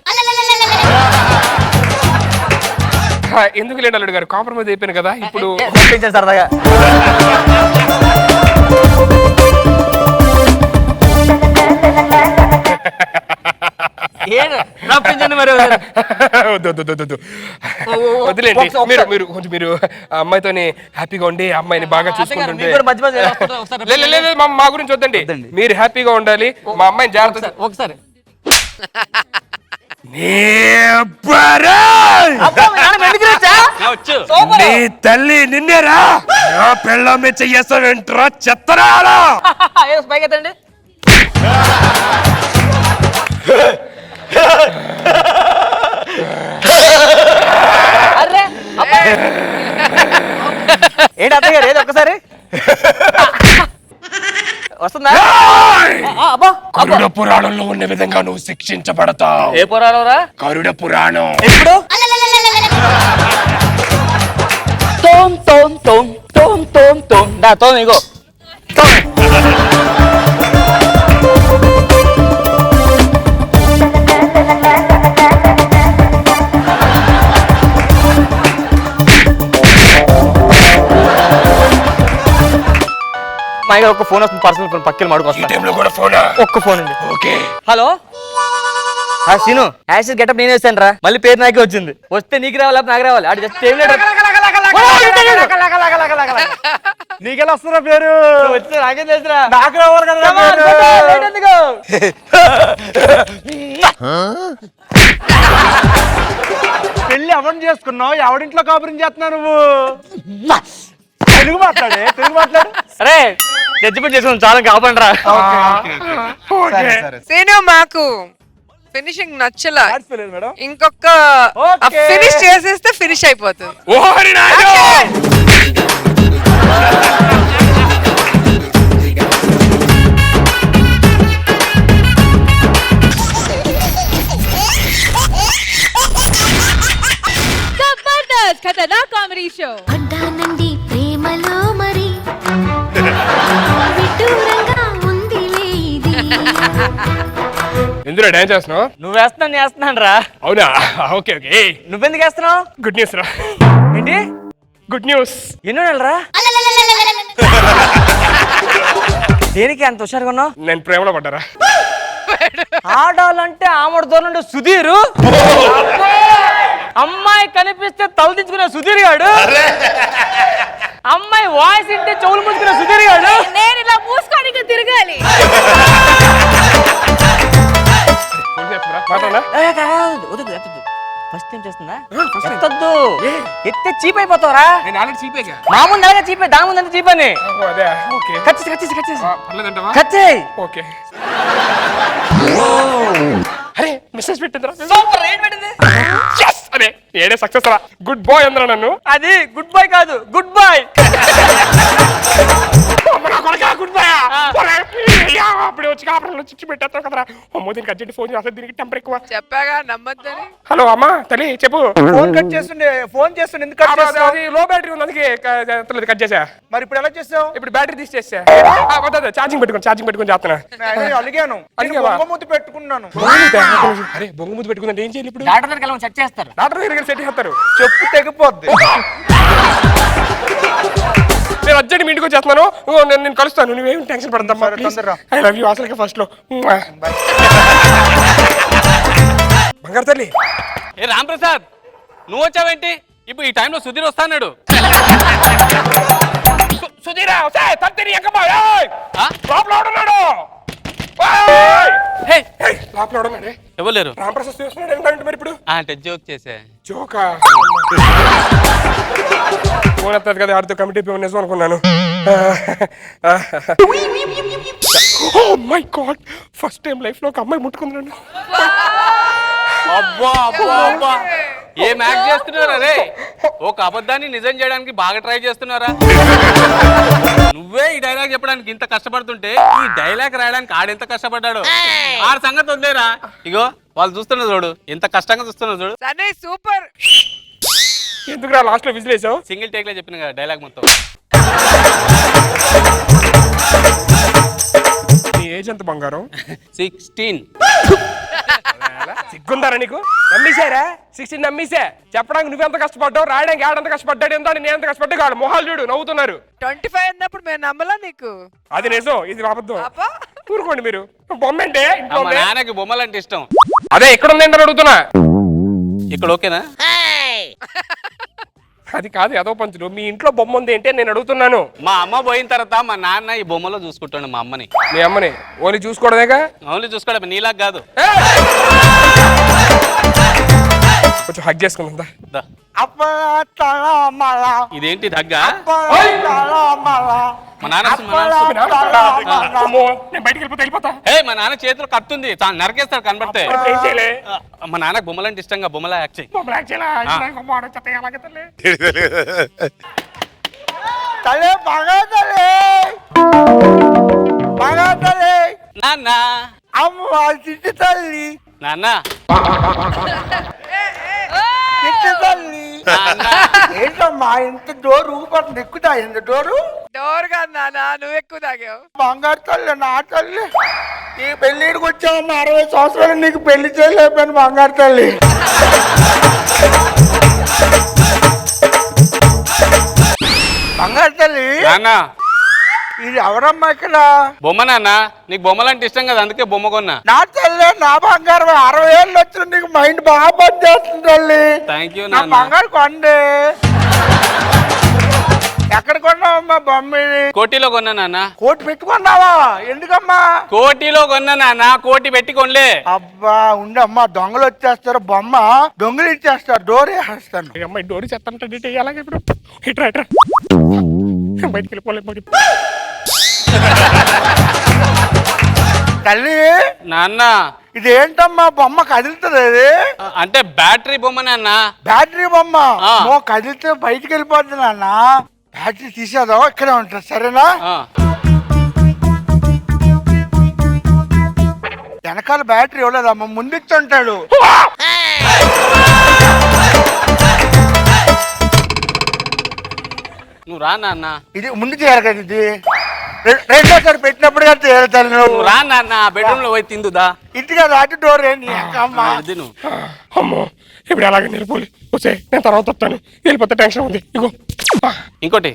Speaker 2: ఎందుకు లేండి అల్లుడు గారు, కాంప్రమైజ్ అయిపోయాను కదా ఇప్పుడు.
Speaker 3: సరదాగా మరి
Speaker 2: వదిలేండి. మీరు కొంచెం మీరు అమ్మాయితోని హ్యాపీగా ఉండి అమ్మాయిని బాగా చూసుకుంటుంటే. లేదు, మా గురించి వద్దండి, మీరు హ్యాపీగా ఉండాలి. మా అమ్మాయిని జాగ్రత్త.
Speaker 3: ఒకసారి
Speaker 2: నీ తల్లి నిన్నేరా నా పెళ్ళమే చెయ్యేస్తావేంట్రా చెత్తరాలా?
Speaker 3: పైకెత్తండి. ఏంటి అత్తయ్య గారు, ఏది ఒక్కసారి వస్తుందా?
Speaker 2: గరుడ పురాణంలో ఉన్న విధంగా నువ్వు శిక్షించబడతావు.
Speaker 3: ఏ పురాణం రా?
Speaker 2: గరుడ పురాణం.
Speaker 3: ఎప్పుడు? తోం తోం తోం తోం తోం తోం దా తోం ఇగో తోం. మా దగ్గర ఒక్క ఫోన్ వస్తుంది, పర్సనల్ ఫోన్. పక్కన మాడుకొస్తాను. ఒక్క ఫోన్ అండి.
Speaker 2: Okay.
Speaker 3: Hello, Seenu, acid getup నేను వేసాను రా. మళ్ళీ పేరు నాకే వచ్చింది. వస్తే నీకు రావాలి, నాకు రావాలి. ఆడు జస్ట్ ఏం లేదు.
Speaker 4: నీకెలా వస్తున్నా పేరు?
Speaker 3: వచ్చి నాకేం తెలుసురా?
Speaker 4: నాకు రావాలి కదా.
Speaker 3: ఎందుకు?
Speaker 4: పెళ్లి ఎవరిని చేసుకున్నావు? ఎవడింట్లో కాపురం చేస్తున్నావు నువ్వు? తెలుగు మాట్లాడు.
Speaker 3: అరే జడ్జిమెంట్ చేసుకుని చాలా కాపండి రా.
Speaker 1: సీను మాకు ఫినిషింగ్ నచ్చలా.
Speaker 4: మేడం
Speaker 1: ఇంకొక ఫినిష్ చేసేస్తే ఫినిష్ అయిపోతుంది.
Speaker 2: ఓరి నాయనో!
Speaker 1: జబర్దస్త్ ఖతర్నాక్ కామెడీ షో.
Speaker 6: అడ్డానండి ప్రేమలో మరి విడ్డూరంగా ఉందిలే ఇది.
Speaker 2: ఎందులో డాన్స్ చేస్తున్నావు?
Speaker 3: నువ్వు వేస్తున్నాను, నేను వేస్తున్నాను రా.
Speaker 2: అవునా? Okay okay.
Speaker 3: నువ్వెందుకు వేస్తున్నావు?
Speaker 2: గుడ్ న్యూస్ రా.
Speaker 3: ఏంటి
Speaker 2: గుడ్ న్యూస్?
Speaker 3: ఎన్నో నెలరా? దేనికి అంత హుషారుగా ఉన్నావు?
Speaker 2: నేను ప్రేమలో పడ్డారా?
Speaker 3: ఆడాలంటే ఆమెడు దూరం సుధీర్, అమ్మాయి కనిపిస్తే తలదించుకునే సుధీర్ గాడు, అమ్మాయి వాయిస్ ఇంటే చెవులు మూసుకునే సుధీర్ గాడు.
Speaker 1: నేను ఇలా మూసుకోడానికి తిరగాలి.
Speaker 3: ఫస్ట్ టైం చేస్తుందా ఎత్తొద్దు ఎత్తే చీప్ అయిపోతావరా
Speaker 2: నేను ఆల్రెడీ చీపేగా.
Speaker 3: మామూలు నెలగా చీపే దాని ముందు చీప్ అని
Speaker 2: అదే ఓకే.
Speaker 3: ఖచ్చితంగా
Speaker 2: పర్లేదంటావా?
Speaker 3: ఖచ్చి
Speaker 2: ఓకే. అరే మెసేజ్ పెట్టిందిరా.
Speaker 3: సూపర్ రేట్ పెట్టింది
Speaker 2: Yes! అరే ఏడే సక్సెస్ రా. గుడ్ బాయ్ అందరా నన్ను.
Speaker 3: అది గుడ్ బై కాదు గుడ్ బై
Speaker 2: గుడ్ బాయ్. అప్పుడే వచ్చి కాపురంలో చిచ్చి పెట్టేస్తావు కదరా. అమ్మో దీనికి అర్జెంట్ ఫోన్ చేస్తా, దీనికి టెంపర్ ఎక్కువ.
Speaker 1: చెప్పాగా నమ్మద్దని.
Speaker 2: హలో అమ్మా తల్లి చెప్పు.
Speaker 8: ఫోన్ కట్ చేస్తుండే ఎందుకు కట్ చేస్తావు?
Speaker 2: అది లో బ్యాటరీ ఉంది అందుకే కట్ చేసా.
Speaker 8: మరి ఇప్పుడు ఎలా చేస్తావు?
Speaker 2: ఇప్పుడు బ్యాటరీ తీసేసా. ఛార్జింగ్ పెట్టుకొని చేస్తున్నా.
Speaker 8: నేను అలిగాను
Speaker 2: అలిగావా?
Speaker 8: బొంగమూతి పెట్టుకున్నాను.
Speaker 2: అరే బొంగు ముద్దు పెట్టుకుంటే ఏం చేయాలి ఇప్పుడు?
Speaker 3: డాక్టర్ దగ్గరికి వెళ్ళమని చెక్ చేస్తారు
Speaker 2: డాక్టర్ దగ్గరికి సెట్ చేస్తారు.
Speaker 8: చెప్పు తెగిపోద్ది.
Speaker 2: నేను అర్జెంట్ మీ ఇంటికి వచ్చేస్తున్నాను. నేను కలుస్తాను, నువ్వేం టెన్షన్ పడద్దమ్మా.
Speaker 8: సరే, తొందరగా.
Speaker 2: ఐ లవ్ యూ అసలుకే ఫస్ట్ లో. బంగారు తల్లి.
Speaker 7: ఏ రాంప్రసాద్ నువ్వు వచ్చావేంటి? ఇప్పుడు ఈ టైంలో సుధీర్ వస్తాడు.
Speaker 2: సుధీరా తత్తిని ఎక్కమ్మా.
Speaker 7: ఆ?
Speaker 2: లోపల ఎవడున్నాడు? లోపల ఎవడున్నాడే?
Speaker 7: ఎవరు లేరు.
Speaker 2: రాంప్రసాద్ చూస్తున్నాడు ఏంటంటే మరి ఇప్పుడు
Speaker 7: అంటే జోక్ చేసే.
Speaker 2: జోకా? ఫోన్ ఎత్తాడు కదా ఆడితో కమిటీ పేరు నిజం అనుకున్నాను. Oh my god first time life లో ఒక అమ్మాయి ముట్టుకున్నాను.
Speaker 7: అబ్బా అబ్బా అబ్బా ఏం యాక్ట్ చేస్తున్నారా రే? ఒక అబద్ధాన్ని నిజం చేయడానికి బాగా ట్రై చేస్తున్నారా? నువ్వే ఈ డైలాగ్ చెప్పడానికి ఇంత కష్టపడుతుంటే ఈ డైలాగ్ రాయడానికి ఆడెంత కష్టపడ్డాడు. ఆడ సంగతి వదిలేరా. ఇగో వాళ్ళు చూస్తున్నా చూడు, ఎంత కష్టంగా చూస్తున్నా చూడు.
Speaker 1: సన్నీ సూపర్.
Speaker 2: ఎందుకు రా లాస్ట్ లో విజిలేసావు?
Speaker 7: సింగిల్ టేక్ లో చెప్పిన కదా డైలాగ్ మొత్తం.
Speaker 2: నీ ఏజ్ ఎంత బంగారం?
Speaker 7: 16.
Speaker 2: సిగ్గుందారా నీకు? నమ్మేశారా? 16 నమ్మేశా. చెప్పడానికి నువ్వెంత కష్టపడ్డావు, రాయడానికి ఆడంత కష్టపడ్డాడు, ఎంత నేను ఎంత కష్టపడ్డా కాదు. మొహాలు చూడు నవ్వుతున్నారు.
Speaker 1: 25 అన్నప్పుడు మేము నమ్మలా నీకు.
Speaker 2: అది నిజం, ఇది అబద్ధం.
Speaker 1: అబ్బా.
Speaker 2: ఊరుకోండి మీరు. బొమ్మ అంటే ఇంట్లో
Speaker 7: మా
Speaker 2: ఉంది.
Speaker 7: నాన్నకి బొమ్మలు అంటే ఇష్టం.
Speaker 2: అదే ఎక్కడ ఉంది ఏంటని అడుగుతున్నా.
Speaker 7: ఇక్కడ ఓకేనా?
Speaker 2: అది కాదు ఏదో పంచులు. మీ ఇంట్లో బొమ్మ ఉంది ఏంటి నేను అడుగుతున్నాను.
Speaker 7: మా అమ్మ పోయిన తర్వాత మా నాన్న ఈ బొమ్మలో చూసుకుంటాడు మా అమ్మని.
Speaker 2: మీ అమ్మని ఓన్లీ చూసుకోవడమేగా?
Speaker 7: ఓన్లీ చూసుకోవడం, నీలాగా కాదు.
Speaker 2: కొంచెం హగ్ చేసుకుందా.
Speaker 7: దా.
Speaker 8: అప్పలా
Speaker 7: ఇదేంటి దగ్గ? మా నాన్న
Speaker 2: అమ్మో, నేను బయటికి వెళ్ళిపోతా.
Speaker 7: మా నాన్న చేతిలో కత్తుంది, నరకేస్తాడు కనబడితే.
Speaker 2: ఏం చేయలే?
Speaker 7: మా నాన్నకు బొమ్మలంటే ఇష్టంగా బొమ్మలా యాక్ట్ చేయి.
Speaker 2: బొమ్మలు యాక్ట్ చేయాలా? అమ్మో, చెత్తగా అలాగే తల్లి.
Speaker 8: తలే బాగా తలే
Speaker 7: నాన్న
Speaker 8: అమ్మ చిట్టి తల్లి
Speaker 7: నాన్న
Speaker 8: చిట్టి తల్లి
Speaker 7: నాన్న.
Speaker 8: ఏంటమ్మా ఇంత డోరు ఊపడుతుంది? ఎక్కుతా ఎంత డోరు?
Speaker 1: డోర్ కాదు నాన్న, నువ్వు ఎక్కువ తాగావు.
Speaker 8: బంగారు తల్లి నా తల్లి. ఈ పెళ్ళిడికి వచ్చావమ్మా 60 సంవత్సరాలు నీకు పెళ్లి చేయలేకపోయాను బంగారు తల్లి. బంగారు తల్లి
Speaker 7: నాన్న
Speaker 8: ఇది ఎవరమ్మా ఇక్కడ?
Speaker 7: బొమ్మ నాన్న, నీకు బొమ్మలంటే ఇష్టం కదా అందుకే బొమ్మ కొన్నా.
Speaker 8: నా తల్లి నా బంగారు 60 ఏళ్ళు వచ్చిన నీకు మైండ్ బాగా పనిచేస్తుంది తల్లి.
Speaker 7: థ్యాంక్ యూ
Speaker 8: నా
Speaker 7: నాన్న.
Speaker 8: బంగారు కొండే. ఎక్కడ కొన్నావమ్మా బొమ్మ ఇది?
Speaker 7: కోటిలో కొన్నా నాన్న.
Speaker 8: కోటి పెట్టుకున్నావా? ఎందుకమ్మా?
Speaker 7: కోటిలో కొన్నా నాన్న, కోటి పెట్టి కొనలే.
Speaker 8: అబ్బా ఉండమ్మా, దొంగలు వచ్చేస్తారు, బొమ్మ దొంగలు ఇచ్చేస్తారు, డోర్ వేసేస్తాను.
Speaker 2: ఈ అమ్మాయి డోరీ చెత్తంటే అలాగే ఇప్పుడు ఇట్రా బయటికి వెళ్ళిపోలేదు.
Speaker 8: తల్లి
Speaker 7: నాన్న
Speaker 8: ఇదేంటమ్మా బొమ్మ కదులుతుంది? ఇది
Speaker 7: అంటే బ్యాటరీ బొమ్మ నాన్న.
Speaker 8: బ్యాటరీ బొమ్మ.
Speaker 7: ఆ.
Speaker 8: ఓ కదిలితే బయటికి వెళ్ళిపోద్ది నాన్న. బ్యాటరీ తీసేదో ఇక్కడే ఉంటుంది సరేనా?
Speaker 7: ఆ.
Speaker 8: వెనకాల బ్యాటరీ ఇవ్వలేదమ్మా, ముందుంటాడు.
Speaker 7: నువ్వు రా నాన్న.
Speaker 8: ఇది ముందు చేయాలి కదా, ఇది రెండోసారి పెట్టినప్పుడు కదా చేయాలి తల్లి.
Speaker 7: నువ్వు
Speaker 8: నువ్వు
Speaker 7: రా నాన్న, బెడ్రూమ్ లో పోయి తిందుదా.
Speaker 8: ఇంటిగా దాటి డోర్ ఏంటి అమ్మా?
Speaker 7: ఇది నువ్వు.
Speaker 2: అమ్మో ఇప్పుడు అలాగే నిలిపోలే. వచ్చే నేను తర్వాత వస్తాను. వెళ్ళిపోతే టెన్షన్ ఉంది. ఇగో
Speaker 7: ఇంకోటి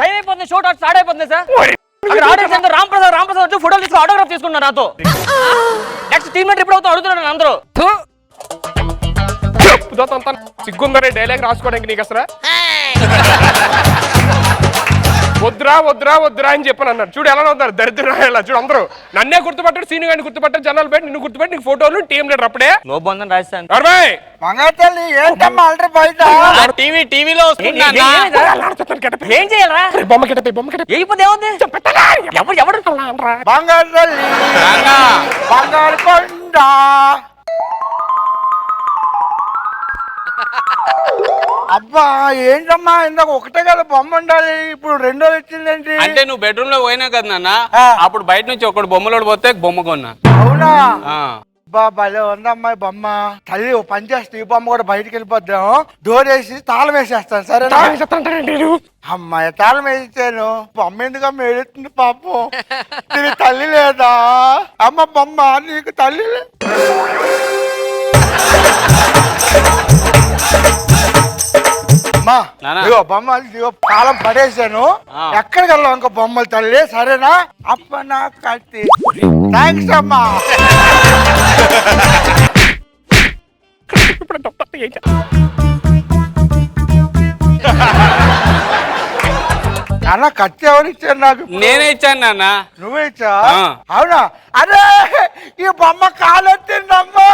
Speaker 3: టైం అయిపోతుంది, షూట్ అవుట్ స్టార్ట్ అయిపోతుంది సార్. అక్కడ ఆడియన్స్ అందరూ రాంప్రసాద్ వచ్చి ఫోటోలు తీసుకుని ఆటోగ్రాఫ్ తీసుకున్నారు నాతో. నెక్స్ట్ టీమ్ మెంబర్ ఇప్పుడు అవుతా అడుగుతున్నాను అందరూ.
Speaker 2: సిగ్గుందరే డైలాగ్ రాసుకోవడానికి నీకు అసలు. వద్దురా వద్దురా వద్దురా అని చెప్పని అన్నారు. చూడు ఎలా అవుతారు దరిద్రం ఎలా చూడు. అందరూ నన్నే గుర్తుపట్టారు, సీను గారిని గుర్తుపట్టారు, జనాలు పెట్టి నిన్ను గుర్తుపెట్టి నీకు ఫోటోలు టీం లీడర్ అప్పుడే
Speaker 3: నో బంధం రాజస్థాన్.
Speaker 8: బంగారు తల్లి ఏంటమ్మా ఆల్రెడీ బయట
Speaker 7: టీవీలో వస్తుంది నాన్న.
Speaker 3: ఏం చేయాలరా?
Speaker 2: బొమ్మ కెట్టపై బొమ్మ కెట్టపై
Speaker 3: ఏయిపోతే ఏముంది? ఎవరు
Speaker 8: బంగారు తల్లి
Speaker 7: నాన్న
Speaker 8: బంగారు కొండ అబ్బా ఏంటమ్మా ఇందాక ఒకటే కదా బొమ్మ ఉండాలి, ఇప్పుడు రెండోది వచ్చిందేంటి?
Speaker 7: అంటే నువ్వు బెడ్రూమ్ లో పోయినా కదా నాన్న,
Speaker 8: ఆ.
Speaker 7: అప్పుడు బయట నుంచి ఒకటి బొమ్మలోడు పోతే బొమ్మ కొన్నా.
Speaker 8: అవునా?
Speaker 7: ఆ.
Speaker 8: భలే ఉందమ్మాయి బొమ్మ. తల్లి ఓ పని చేస్తే ఈ బొమ్మ కూడా బయటికి వెళ్ళిపోద్దాం, డోర్ వేసి తాళం వేసేస్తాను సరేనా? అమ్మాయి తాళం వేసాను, బొమ్మ ఎందుకమ్మ ఏడుతుంది పాపం. నీకు తల్లి లేదా అమ్మ? బొమ్మ నీకు తల్లి అమ్మా
Speaker 7: నానా.
Speaker 8: ఇగో బొమ్మలు ఇగో తాళం పడేసాను,
Speaker 7: ఆ.
Speaker 8: ఎక్కడికి వెళ్ళాం ఇంకా బొమ్మలు తల్లి సరేనా? అప్ప నా కత్తి. థ్యాంక్స్ అమ్మా. అన్న కత్తి ఎవరు ఇచ్చారు నాకు?
Speaker 7: నేనే ఇచ్చాను నాన్న.
Speaker 8: నువ్వే ఇచ్చా?
Speaker 7: ఆ.
Speaker 8: అవునా? అరే ఈ బొమ్మ కాలెత్తిందమ్మా,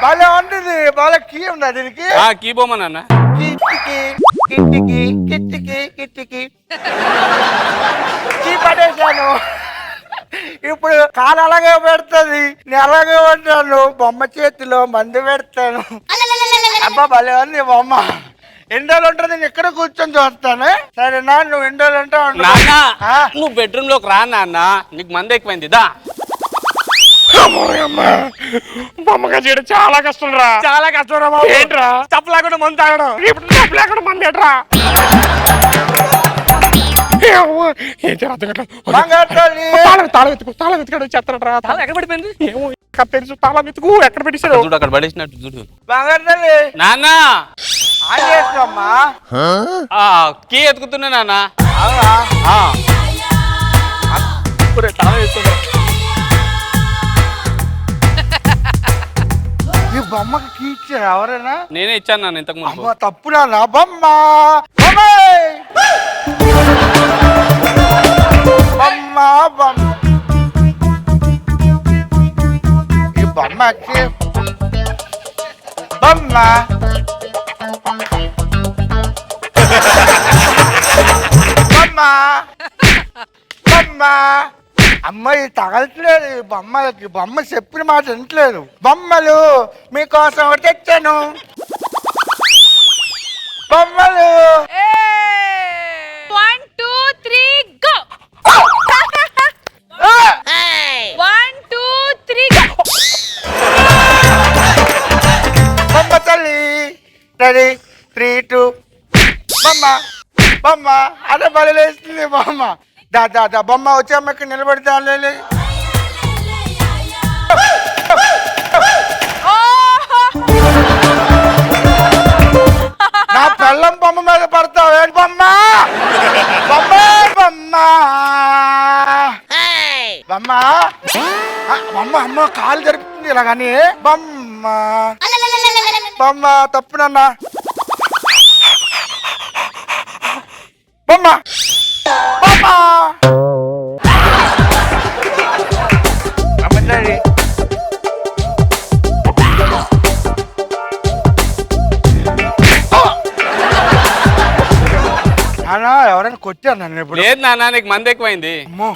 Speaker 8: భలే ఉంటుంది. భలే కీ ఉందా దీనికి?
Speaker 7: కీ బొమ్మ నాన్న.
Speaker 8: కిట్టికి కిట్టికి కిట్టికి కిట్టికి కీ పడేశాను. ఇప్పుడు కాలు అలాగే పెడుతుంది, నేను అలాగే ఉంటాను. బొమ్మ చేతిలో మందు పెడతాను. అబ్బా భలే ఉంది బొమ్మ. ఎన్ని రోజులు ఉంటుంది? నేను ఇక్కడ కూర్చొని చూస్తాను సరేనా? నువ్వు ఎన్ని రోజులు ఉంటావు?
Speaker 7: నాన్న నువ్వు బెడ్రూమ్ లోకి రా నాన్న, నీకు మంది ఎక్కువైంది దా.
Speaker 2: బొమ్మగా చేయడం చాలా కష్టం రా, చాలా కష్టం రా. ఏంట్రా తప్పు లేకుండా మందు తాగడం, ఇప్పుడు తప్పు లేకుండా మంది ఏంట్రా? తాళం వెతుకాడు చెత్తరా.
Speaker 3: తాళం ఎక్కడ పడిపోయింది?
Speaker 2: ఏమో తెలుసు, తాళం వెతుకు ఎక్కడ పెట్టేశాడు.
Speaker 7: చూడు అక్కడ పడేసినట్టు చూడు
Speaker 8: బంగారు తల్లి
Speaker 7: నాన్న.
Speaker 8: ఆన్ చేస్తామ్మా.
Speaker 7: కీ ఎత్తుకుతున్నా నాన్న.
Speaker 8: అవునా?
Speaker 2: తాళం వేస్తాడు.
Speaker 8: ఈ బొమ్మకి కీ ఇచ్చారు ఎవరైనా?
Speaker 7: నేనే ఇచ్చాను నాన్న ఇంతకు ముందు.
Speaker 8: అమ్మ తప్పునా నా బొమ్మ? బొమ్మ బొమ్మ ఈ బొమ్మకి బొమ్మ బొమ్మ బొమ్మ అమ్మాయి తగలట్లేదు. ఈ బొమ్మలకి బొమ్మ చెప్పిన మాట వింటలేదు. బొమ్మలు మీకోసం ఒకటి తెచ్చాను. బొమ్మలు
Speaker 1: 1 2 3 go 1 2 3 go.
Speaker 8: బొమ్మ తల్లి రెడీ 3 2 బొమ్మ బొమ్మ అదే బలిలేస్తుంది బొమ్మ. దా దా దా బొమ్మ వచ్చామ్మకి నిలబెడతా. నా పెళ్ళం బొమ్మ మీద పడతావు ఏంటి బొమ్మ? బొమ్మ బొమ్మ బొమ్మ బొమ్మ అమ్మ కాలు జరుపుతుంది ఇలాగని. బొమ్మ బొమ్మ తప్పునన్నా. బొమ్మ బొమ్మ అమ్మడి నాన్న ఎవరైనా కొట్టారు నన్ను ఇప్పుడు?
Speaker 7: లేదు నాన్న, నీకు మంది ఎక్కువైంది.
Speaker 8: అమ్మో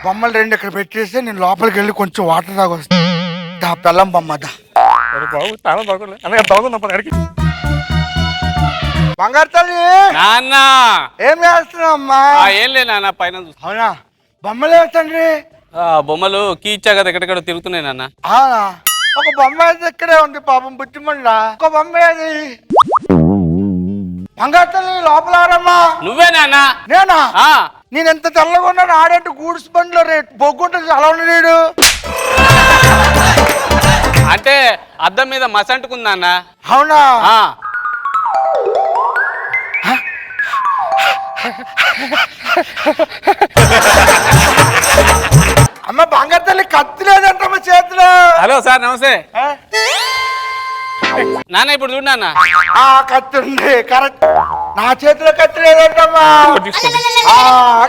Speaker 8: బొమ్మలు రెండు ఇక్కడ పెట్టేస్తే నేను లోపలికి వెళ్ళి కొంచెం వాటర్ తాగొస్తా. దా పెళ్ళం బొమ్మ దా.
Speaker 2: తాళం బాగుంది అన్నగా బాగుంది అడిగి.
Speaker 8: బంగారు తల్లి
Speaker 7: నాన్న
Speaker 8: ఏం చేస్తున్నావు అమ్మా?
Speaker 7: ఏం లేదు నాన్న, పైన చూస్తా.
Speaker 8: అవునా? బొమ్మలు వేస్తండ్రి.
Speaker 7: బొమ్మలు కీ ఇచ్చా కదా, ఎక్కడెక్కడ తిరుగుతున్నాయి నాన్న.
Speaker 8: ఒక బొమ్మ అయితే ఇక్కడే ఉంది పాపం బుట్టిమండ. ఒక బొమ్మ ఏది? బంగారు తల్లి లోపల ఆడమ్మా.
Speaker 7: నువ్వే నాన్న.
Speaker 8: నేనా? నేను ఎంత తెల్లగా ఉన్నాను. ఆడేట్టు గూడ్స్ బండిలో బొగ్గుంటుంది అలా ఉన్నాడు.
Speaker 7: అంటే అద్దం మీద మసంటుకుంది నాన్న.
Speaker 8: అవునా? అమ్మ బంగారు తల్లి కత్తి లేదంటమ్మా చేతిలో.
Speaker 7: హలో సార్ నమస్తే. నాన్న ఇప్పుడు చూడు నాన్న.
Speaker 8: కత్తి ఉంది కరెక్ట్. నా చేతిలో కత్తి లేదంటమ్మా.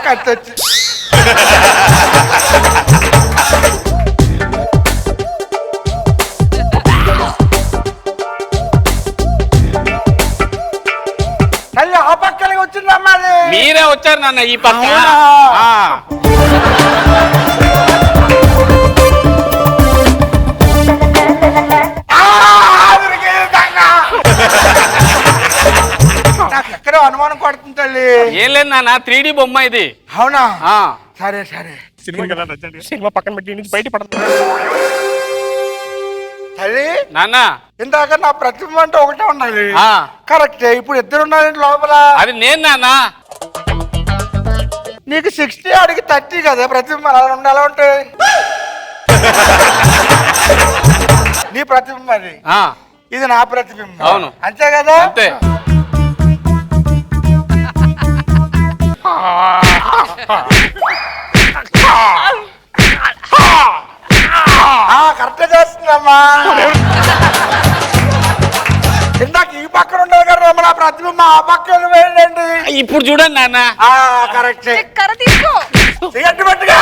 Speaker 8: కత్తి వచ్చి తల్లి ఆ పక్కనే వచ్చిందమ్మా అది.
Speaker 7: మీరే వచ్చారు నాన్న ఈ పక్క.
Speaker 8: అవునా?
Speaker 7: ఆ.
Speaker 8: నాకు ఎక్కడో అనుమానం పడుతుంది తల్లి.
Speaker 7: ఏం లేదు నాన్న 3D బొమ్మ ఇది.
Speaker 8: అవునా?
Speaker 7: ఆ.
Speaker 8: సరే సరే.
Speaker 2: సినిమా పక్కన పెట్టి నుంచి బయట పడుతుంది.
Speaker 8: తల్లి
Speaker 7: నాన్న
Speaker 8: ఇందాక నా ప్రతిబింబం అంటే ఒకటే ఉండాలి.
Speaker 7: ఆ.
Speaker 8: కరెక్టే. ఇప్పుడు ఇద్దరు ఉన్నారండి లోపల.
Speaker 7: అది నేను నాన్న.
Speaker 8: నీకు 60 అడిగి 30 కదా ప్రతిబింబం అలా ఉండాలి ఉంటాయి. నీ ప్రతిబింబం అది,
Speaker 7: ఆ.
Speaker 8: ఇది నా ప్రతిబింబం.
Speaker 7: అవును.
Speaker 8: అంతే కదా?
Speaker 7: అంతే.
Speaker 8: కరెక్ట్ చేస్తుందమ్మా. ఇందాక ఈ పక్కన ఉండదు కదా నా ప్రతిబింబం, ఆ పక్కన వెళ్ళండి.
Speaker 7: ఇప్పుడు చూడండి నాన్న.
Speaker 8: కరెక్టే.
Speaker 1: కర్ర తీసుకో.
Speaker 8: సిగరెట్ పెట్టుగా.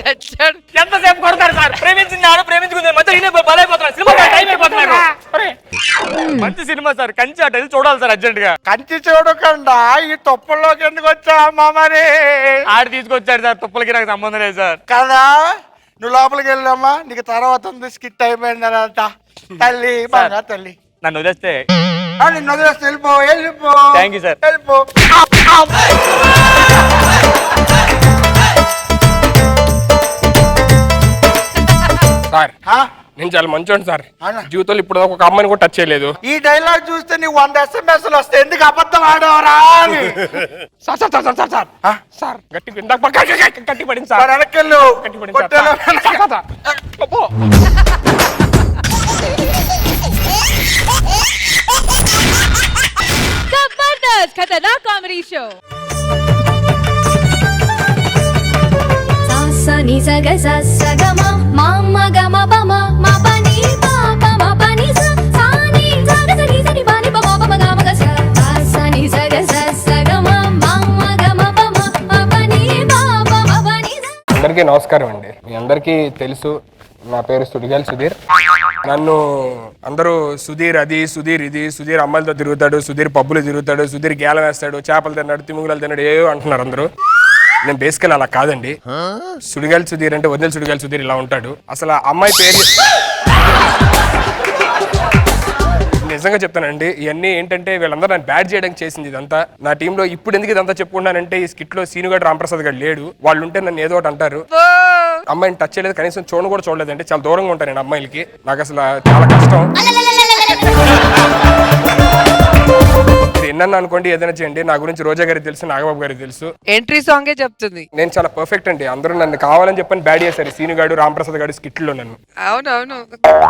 Speaker 1: చచ్చాడు.
Speaker 3: ఎంతసేపు కొడతారు సార్? ప్రేమించింది ప్రేమించుకుంది మధ్య ఈయన బలైపోతున్నారు. సినిమా టైం అయిపోతున్నారు. మంచి సినిమా సార్, కంచి అటు చూడాలి సార్ అర్జెంట్ గా.
Speaker 8: కంచి చూడకుండా ఈ తొప్పల్లోకి ఎందుకు వచ్చా మరి?
Speaker 3: ఆడి తీసుకొచ్చారు సార్, తుప్పలకి నాకు సంబంధం లేదు సార్.
Speaker 8: కదా, నువ్వు లోపలికి వెళ్ళమ్మా. నీకు తర్వాత ఉంది స్కిట్ అయిపోయింది అదంతా. తల్లి బాగా తల్లి.
Speaker 3: నన్ను వదిలేస్తే
Speaker 8: నిన్ను వదిలేస్తే వెళ్ళిపో వెళ్ళిపో.
Speaker 3: Thank you, sir.
Speaker 8: వెళ్ళిపో.
Speaker 2: సార్
Speaker 8: ఆ?
Speaker 2: నేను చాలా మంచోండి సార్.
Speaker 8: అవునా?
Speaker 2: జీవితంలో ఇప్పుడు ఒక అమ్మాయిని కూడా టచ్ చేయలేదు.
Speaker 8: ఈ డైలాగ్ చూస్తే నీకు 100 SMS వస్తాయి. ఎందుకు అబద్ధం ఆడవరా అని.
Speaker 2: Sir sir sir sir sir
Speaker 8: ఆ?
Speaker 2: సార్ గట్టి ఇందాక గట్టి పడింది సార్.
Speaker 8: మరి వెనకెళ్ళు.
Speaker 2: గట్టి పడింది సార్.
Speaker 8: కొట్టేలో వెనక.
Speaker 2: Sir, sir. అబ్బో.
Speaker 6: జబర్దస్త్ ఖతర్నాక్ కామెడీ షో. సాసని సగ సగమ మామ గమ పమ మా పని పాప మా పని సాని సగ సని సని పని పమ పమ గమ గ సాసని సగ సగమ మామ గమ పమ మా పని పాప మా పని.
Speaker 2: అందరికీ నమస్కారం అండి. మీ అందరికీ తెలుసు నా పేరు సుడిగాలి సుధీర్. నన్ను అందరూ సుధీర్ అది సుధీర్ ఇది, సుధీర్ అమ్మాయిలతో తిరుగుతాడు, సుధీర్ పబ్బులు తిరుగుతాడు, సుధీర్ గేలం వేస్తాడు, చేపలు తిన్నాడు, తిముగులు తిన్నాడు, ఏవో అంటున్నారు అందరూ. నేను బేసికల్ అలా కాదండి. సుడిగాలి సుధీర్ అంటే వదిలి సుడిగాలి సుధీర్ ఇలా ఉంటాడు. అసలు ఆ అమ్మాయి పేరు నిజంగా చెప్తానండి. ఇవన్నీ ఏంటంటే వీళ్ళందరూ నన్ను బ్యాడ్ చేయడానికి చేసింది ఇదంతా. నా టీంలో ఇప్పుడు ఎందుకు ఇదంతా చెప్పుకున్నానంటే ఈ స్కిట్ లో సీనుగాడు రాంప్రసాద్ గారు లేడు. వాళ్ళు ఉంటే నన్ను ఏదో ఒకటి అంటారు. అమ్మాయిని టచ్ చేయలేదు, కనీసం చూడను కూడా చూడలేదంటే చాలా దూరంగా ఉంటాను నేను అమ్మాయిలకి. నాకు అసలు చాలా కష్టం. ఎన్నన్నా అనుకోండి, ఏదైనా చేయండి. నా గురించి రోజా గారికి తెలుసు, నాగబాబు గారికి తెలుసు.
Speaker 1: ఎంట్రీ సాంగే చెప్తుంది.
Speaker 2: నేను చాలా పర్ఫెక్ట్ అండి. అందరూ నన్ను కావాలని చెప్పని బ్యాడ్ చేశారు. సీనుగాడు రాంప్రసాద్ గారు స్కిట్లో నన్ను.
Speaker 1: అవునవును.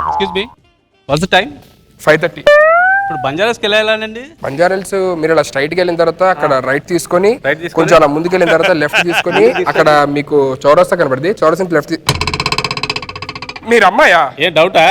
Speaker 7: Excuse me, what's the time?
Speaker 2: 5:30.
Speaker 7: ఇప్పుడు బంజారాస్కి వెళ్ళాలండి.
Speaker 2: బంజారాల్స్ మీరు ఇలా స్ట్రైట్ కి వెళ్ళిన తర్వాత అక్కడ రైట్ తీసుకొని కొంచెం అలా ముందుకు వెళ్ళిన తర్వాత లెఫ్ట్ తీసుకొని అక్కడ మీకు చౌరస్తా కనబడింది. చౌరస్తా లెఫ్ట్. మీరు అమ్మాయా?
Speaker 7: ఏ డౌటా?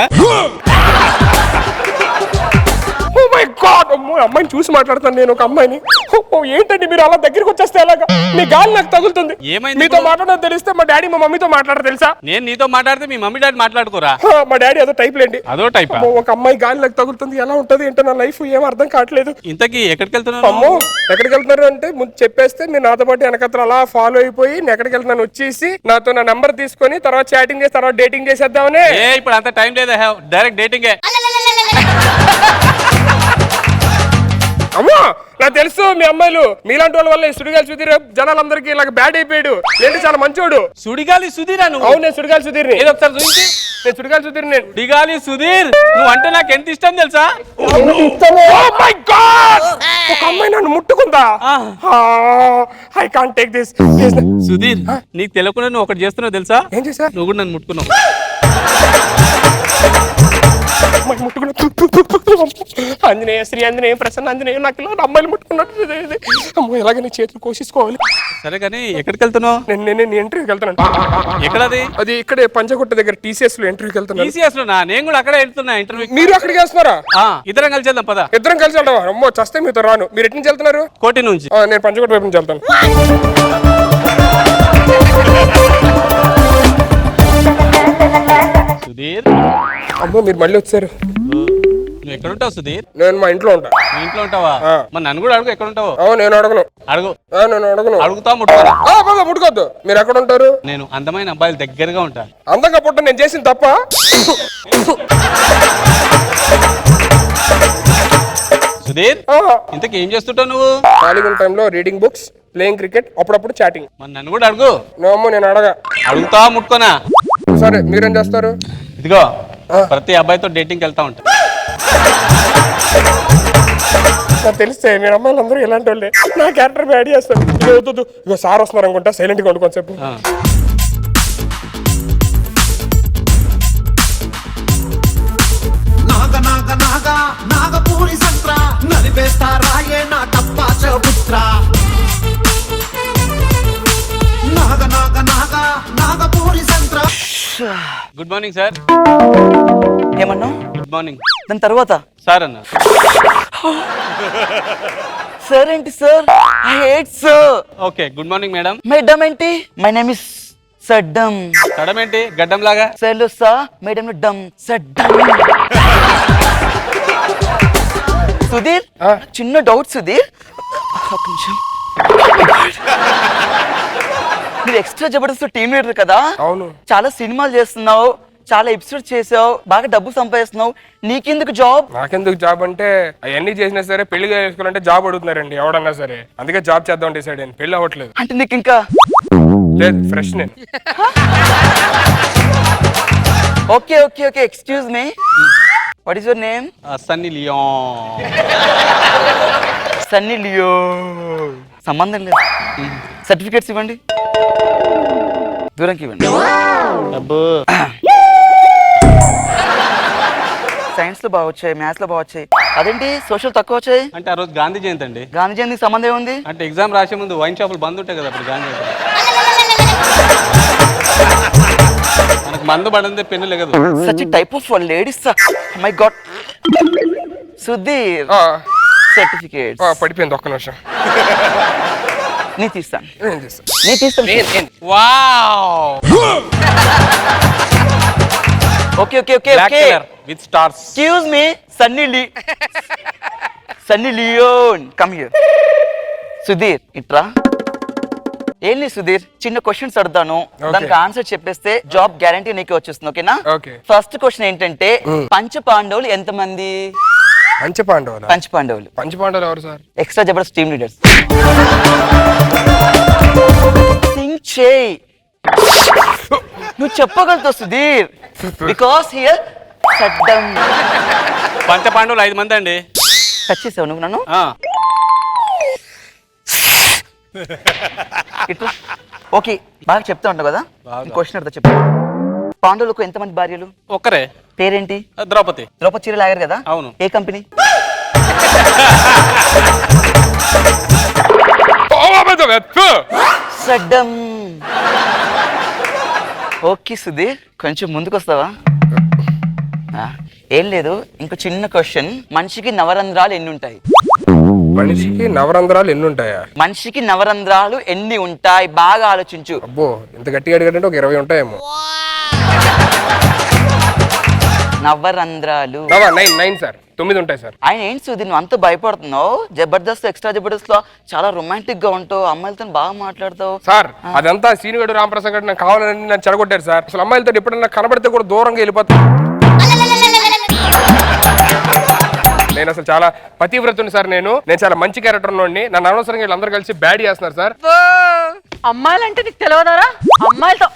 Speaker 2: ఓ మై గాడ్, అమ్మాయిని చూసి మాట్లాడతాను నేను ఒక అమ్మాయిని. ఓ ఏంటండి మీరు అలా దగ్గరికి వచ్చేస్తే ఎలాగా? మీ గాలి నాకు తగులుతుంది.
Speaker 7: ఏమైంది?
Speaker 2: మీతో మాట్లాడడం తెలిస్తే మా డాడీ మా మమ్మీతో మాట్లాడరు తెలుసా?
Speaker 7: నేను నీతో మాట్లాడితే మీ మమ్మీ డాడీ మాట్లాడుకోరా?
Speaker 2: మా డాడీ అదో టైప్ లేండి.
Speaker 7: అదో టైప్.
Speaker 2: ఒక అమ్మాయి గాలి నాకు తగులుతుంది, ఎలా ఉంటది ఏంటో నా లైఫ్ ఏం అర్థం కావట్లేదు.
Speaker 7: ఇంతకీ ఎక్కడికి వెళ్తున్నావు?
Speaker 2: అమ్మో ఎక్కడికి వెళ్తున్నారు అంటే ముందు చెప్పేస్తే మీరు నాతో పాటు వెనకత్ర అలా ఫాలో అయిపోయి నేను ఎక్కడికి వెళ్తున్నాను వచ్చేసి నాతో నా నెంబర్ తీసుకొని తర్వాత చాటింగ్ చేసి తర్వాత డేటింగ్ చేసేద్దామని.
Speaker 7: ఏ ఇప్పుడు అంత టైం లేదా, డైరెక్ట్ డేటింగే.
Speaker 2: అమ్మో నాకు తెలుసు మీ అమ్మాయిలు మీలాంటి వాళ్ళ వల్ల సుడిగాలి సుధీర్ జనాలందరికీ ఇలాగ బ్యాడ్ అయిపోయాడు. ఏంటి చాలా మంచోడు.
Speaker 7: సుడిగాలి సుధీర్ అను?
Speaker 2: అవును నేను సుడిగాలి సుధీర్.
Speaker 7: ఏదో ఒకసారి చూపించి.
Speaker 2: నేను సుడిగాలి సుధీర్. నేను
Speaker 7: సుడిగాలి సుధీర్ నువ్వు అంటే నాకు ఎంత ఇష్టం తెలుసా?
Speaker 2: Oh my God! ఒక అమ్మాయి నన్ను ముట్టుకుందా? I can't take this.
Speaker 7: Sudheer నీకు తెలియకుండా నువ్వు ఒకటి చేస్తున్నావు తెలుసా?
Speaker 2: ఏం చేశా?
Speaker 7: నువ్వు కూడా నన్ను ముట్టుకున్నావు.
Speaker 2: అమ్మాయి ముట్టుకున్న ఆంజనేయ శ్రీ ఆంజనేయ ప్రసన్న ఆంజనేయ నాకు ఇలా అమ్మాయిలు ముట్టుకున్నట్టు ఇది. అమ్మో ఎలాగ నీ చేతులు కోసేసుకోవాలి.
Speaker 7: సరే కానీ ఎక్కడికి వెళ్తున్నావు?
Speaker 2: నేను ఇంటర్వ్యూకి వెళ్తాను.
Speaker 7: ఎక్కడది?
Speaker 2: అది ఇక్కడే పంచగుట్ట దగ్గర TCS లో ఇంటర్వ్యూకి వెళ్తాను.
Speaker 7: TCS లోనా? నేను కూడా అక్కడే వెళ్తున్నా ఇంటర్వ్యూ.
Speaker 2: మీరు అక్కడికి వెళ్తున్నారా?
Speaker 7: ఇద్దరం కలిసి వెళ్దాం పద.
Speaker 2: ఇద్దరం కలిసి వెళ్తావా? అమ్మో చస్తే మీతో రాను. మీరు ఎటు నుంచి వెళ్తున్నారు?
Speaker 7: కోటి నుంచి.
Speaker 2: నేను పంచగుట్ట వైపు నుంచి వెళ్తాను.
Speaker 7: సుధీర్
Speaker 2: అమ్మో మీరు మళ్ళీ వచ్చారు.
Speaker 7: నువ్వు ఎక్కడ ఉంటావు సుధీర్?
Speaker 2: నేను మా ఇంట్లో ఉంటా.
Speaker 7: మీ ఇంట్లో ఉంటావా? మరి నన్ను కూడా అడుగు ఎక్కడ ఉంటావు.
Speaker 2: నేను అడగను.
Speaker 7: అడుగు.
Speaker 2: నేను అడగను.
Speaker 7: అడుగుతా ముట్టుకోరా.
Speaker 2: ముట్టుకోద్దు. మీరు ఎక్కడ ఉంటారు?
Speaker 7: నేను అందమైన అబ్బాయిల దగ్గరగా ఉంటా.
Speaker 2: అందంగా పుట్ట నేను చేసిన తప్ప.
Speaker 7: సుధీర్ ఇంతకీ ఏం చేస్తుంటావు నువ్వు?
Speaker 2: ఖాళీగా టైంలో రీడింగ్ బుక్స్, ప్లేయింగ్ క్రికెట్, అప్పుడప్పుడు చాటింగ్.
Speaker 7: మరి నన్ను కూడా అడుగు.
Speaker 2: అమ్మో నేను అడగా.
Speaker 7: అడుగుతా ముట్టుకోనా.
Speaker 2: సరే మీరేం చేస్తారు?
Speaker 7: ఇదిగో ప్రతి అబ్బాయితో డేటింగ్కి వెళ్తా ఉంటా.
Speaker 2: నాకు తెలిస్తే మీరు అమ్మాయిలు అందరూ ఇలాంటి వాళ్ళే. నా క్యారెక్టర్ బ్యాడ్ చేస్తారు. ఇగో సార్ వస్తున్నారు అనుకుంటా. సైలెంట్గా ఉండు కొంచెంసేపు.
Speaker 9: నాగపూరి సంత్ర నలిపేస్తారాయే నా టప్పా చబుత్ర. నాగపూరి సంత్ర.
Speaker 7: Good morning sir.
Speaker 5: ఏమన్నా?
Speaker 7: Good morning.
Speaker 5: దాని తర్వాత
Speaker 7: సార్ అన్న.
Speaker 5: సార్ ఏంటి sir? I hate sir.
Speaker 7: Okay good morning madam.
Speaker 5: Madam ఏంటి? My name is Saddam.
Speaker 7: Saddam ఏంటి గడ్డం లాగా?
Speaker 5: సార్లు సా మేడం డమ్ సడ్డం. సుధీర్ చిన్న డౌట్ సుధీర్. ఒక నిమిషం. మీరు ఎక్స్ట్రా జబర్దస్త్ టీమ్ లీడర్ కదా?
Speaker 2: అవును.
Speaker 5: చాలా సినిమాలు చేస్తున్నావు, చాలా ఎపిసోడ్ చేసావు, బాగా డబ్బు సంపాదిస్తున్నావు. నీకెందుకు జాబ్?
Speaker 2: నాకెందుకు జాబ్ అంటే అవన్నీ చేసినా సరే పెళ్లి చేసుకోవాలంటే జాబ్ అడుగుతున్నారండి ఎవడన్నా సరే. అందుకే జాబ్ చేద్దాం డిసైడ్ అయ్యాను. పెళ్లి అవ్వట్లేదు.
Speaker 5: అంటే నీకు ఇంకా
Speaker 2: లేదు ఫ్రెష్ నేను.
Speaker 5: Okay okay okay excuse me. What is your name?
Speaker 7: Sunny Leone.
Speaker 5: Sunny Leo. సంబంధం లేదు. సర్టిఫికేట్స్ ఇవ్వండి. దూరంకి ఇవ్వండి. సైన్స్ లో బాగా వచ్చాయి, మ్యాథ్స్ లో బాగా వచ్చాయి. అదేంటి సోషల్ తక్కువ వచ్చాయి?
Speaker 7: అంటే ఆ రోజు గాంధీ జయంతి అండి.
Speaker 5: గాంధీ జయంతికి సంబంధం ఏముంది?
Speaker 7: అంటే ఎగ్జామ్ రాసే ముందు వైన్ షాపులు బంద్ ఉంటాయి కదా అప్పుడు గాంధీ జయంతి. మనకు మందు పడింది పెన్ను లేదు.
Speaker 5: Such type of ladies. My god. Sudheer certificate
Speaker 2: పడిపోయింది. ఒక్క నిమిషం
Speaker 5: నీ తీస్తాను.
Speaker 2: నేను చేస్తాను.
Speaker 5: నీ తీస్తాను.
Speaker 7: Wow.
Speaker 5: Okay okay okay
Speaker 7: black
Speaker 5: okay.
Speaker 7: Colour with stars.
Speaker 5: Excuse me Sunny Lee. Sunny Leone come here. Sudheer ఇట్రా. ఏంటి సుధీర్ చిన్న క్వశ్చన్స్ అడుగుతాను, దానికి ఆన్సర్ చెప్పేస్తే జాబ్ గ్యారంటీ నీకే వచ్చేస్తుంది. ఓకేనా?
Speaker 2: ఓకే.
Speaker 5: ఫస్ట్ క్వశ్చన్ ఏంటంటే పంచ పాండవులు ఎంతమంది?
Speaker 2: పంచపాండవులు.
Speaker 5: పంచపాండవులు.
Speaker 2: పంచపాండవులు ఎవరు సార్?
Speaker 5: Extra Jabardasth team leaders. Think చేయి. నువ్వు చెప్పగలుగుతావు సుధీర్. Because here Saddam.
Speaker 7: పంచ పాండవులు 5 మంది అండి.
Speaker 5: టచ్ చేసావు నువ్వు నన్ను. ఓకే బాగా చెప్తా ఉంటావు కదా. క్వశ్చన్ అర్థం చెప్పు. పాండవులకు ఎంతమంది భార్యలు?
Speaker 7: ఒక్కరే.
Speaker 5: పేరేంటి?
Speaker 7: ద్రౌపది.
Speaker 5: ద్రౌపది చీర లాగారు కదా?
Speaker 7: అవును.
Speaker 5: ఏ కంపెనీ? సడ్డం. ఓకే సుధీర్ కొంచెం ముందుకు వస్తావా? ఏం లేదు, ఇంకో చిన్న క్వశ్చన్. మనిషికి నవరంధ్రాలు ఎన్ని ఉంటాయి?
Speaker 2: మనిషికి నవరంధ్రాలు ఎన్ని ఉంటాయా?
Speaker 5: మనిషికి నవరంధ్రాలు ఎన్ని ఉంటాయి? బాగా ఆలోచించు.
Speaker 2: అబ్బో ఇంత గట్టిగా అడిగారంటే ఒక 20 ఉంటాయేమో.
Speaker 5: నవరంధ్రాలు
Speaker 2: 9 సార్. 9 ఉంటాయి సార్.
Speaker 5: ఆయన ఏంటి సుధీర్ నువ్వు అంత భయపడుతున్నావు? జబర్దస్త్ ఎక్స్ట్రా జబర్దస్త్ లో చాలా రొమాంటిక్ గా ఉంటావు, అమ్మాయిలతో బాగా మాట్లాడతావు
Speaker 2: సార్. అదంతా సీనిగడు రామప్రసాద్ గారు నాకు కావాలని నన్ను చెడగొట్టారు సార్. అసలు అమ్మాయిలతో ఎప్పుడన్నా కనబడితే కూడా దూరంగా వెళ్ళిపోతాను. నేను అసలు చాలా పతివ్రతుని సార్. నేను చాలా మంచి క్యారెక్టర్ ఉన్నోడిని. నన్ను అనవసరంగా వీళ్ళందరూ కలిసి బ్యాడ్ చేస్తున్నారు సార్.
Speaker 1: అమ్మాయిలంటే నీకు తెలియదారా? అమ్మాయిలతో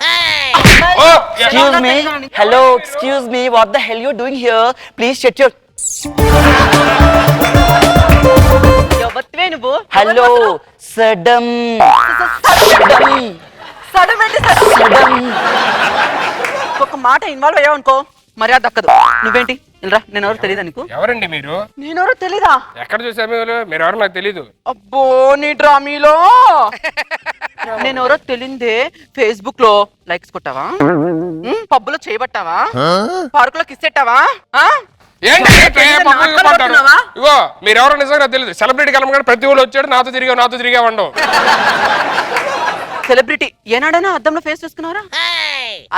Speaker 5: excuse me. Hello excuse me. What the hell you doing here? Please shut your.
Speaker 1: ఎవత్వే నువ్వు?
Speaker 5: Hello Sodom.
Speaker 1: సడన్ ఏంటి? ఒక మాట ఇన్వాల్వ్ అయ్యావు అనుకో మర్యాద దక్కదు. నువ్వేంటి
Speaker 5: ఇలా నేను ఎవరు తెలియదా నీకు?
Speaker 2: ఎవరండి మీరు?
Speaker 5: నేనెవరో తెలీదా?
Speaker 2: ఎక్కడ చూసారు మీరు ఎవరు నాకు తెలీదు.
Speaker 5: అబ్బో నీ డ్రామీలో నేను ఎవరో తెలిందే. ఫేస్బుక్ లో లైక్స్ కొట్టావా, పబ్బులో చేయబట్టావా, పార్క్ లో కిస్ పెట్టావా?
Speaker 2: ఏంటి ఇగో మీరెవరో నిజంగా తెలియదు. సెలబ్రిటీ కలమగానే ప్రతి ఊళ్ళో వచ్చాడు, నాతో తిరిగా ఉండవు.
Speaker 5: సెలబ్రిటీ ఏనాడైనా అద్దంలో ఫేస్ చూసుకున్నారా?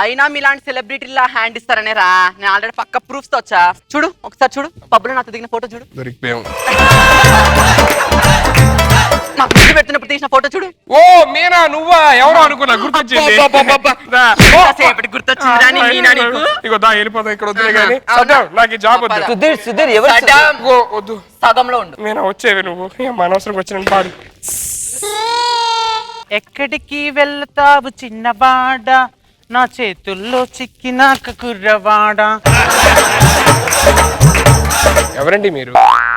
Speaker 5: అయినా మీలాంటి సెలబ్రిటీలా హ్యాండ్ ఇస్తారనే రా. నేను ఆల్రెడీ పక్క ప్రూఫ్స్ తో వచ్చా. చూడు ఒకసారి చూడు, పబ్బులో నాతో దిగిన ఫోటో చూడు.
Speaker 2: దొరికిపోయాం.
Speaker 5: నాకు ముందు పెడుతున్నప్పుడు తీసిన ఫోటో చూడు.
Speaker 2: ఓ మీనా నువ్వా? ఎవరో అనుకున్నా, గుర్తొచ్చింది.
Speaker 5: గుర్తొచ్చింది.
Speaker 2: ఇగో దా వెళ్ళిపోతా, ఇక్కడ వద్దులే కానీ నాకు ఈ జాబ్ వద్దు.
Speaker 5: సుధీర్ ఎవరు?
Speaker 2: వద్దు
Speaker 5: సగంలో ఉండు.
Speaker 2: మీనా వచ్చేవి నువ్వు అనవసరంగా వచ్చిన పాడు.
Speaker 10: ఎక్కడికి వెళ్తావు చిన్నవాడ, నా చేతుల్లో చిక్కినాక కుర్రవాడ.
Speaker 2: ఎవరండి మీరు?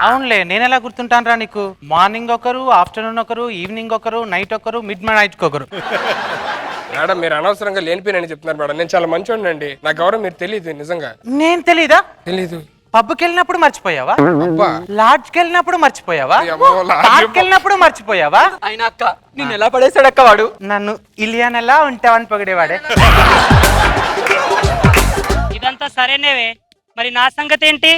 Speaker 10: అవునులే, నేను ఎలా గుర్తుంటాను రా నీకు? మార్నింగ్ ఒకరు, ఆఫ్టర్నూన్ ఒకరు, ఈవినింగ్ ఒకరు, నైట్ ఒకరు, మిడ్ నైట్ ఒకరు.
Speaker 2: మేడం మీరు అనవసరంగా లేనిపోయినని చెప్తున్నారు మేడం. నేను చాలా మంచోడిని అండి, నాకు ఎవరో మీరు తెలియదు. నిజంగా
Speaker 10: నేను తెలీదా?
Speaker 2: తెలీదు.
Speaker 10: పబ్కి వెళ్ళినప్పుడు మర్చిపోయావా?
Speaker 2: అబ్బా
Speaker 10: లాడ్జ్కి వెళ్ళినప్పుడు మర్చిపోయావా?
Speaker 2: లాడ్జ్
Speaker 10: పార్క్కి వెళ్ళినప్పుడు మర్చిపోయావా?
Speaker 5: అయినా అక్క నిన్ను ఎలా పడేసాడక్క వాడు?
Speaker 10: నన్ను ఇలియానెలా ఉంటావని పొగిడేవాడే.
Speaker 11: ఇదంతా సరేనేవే, మరి నా సంగతి ఏంటి?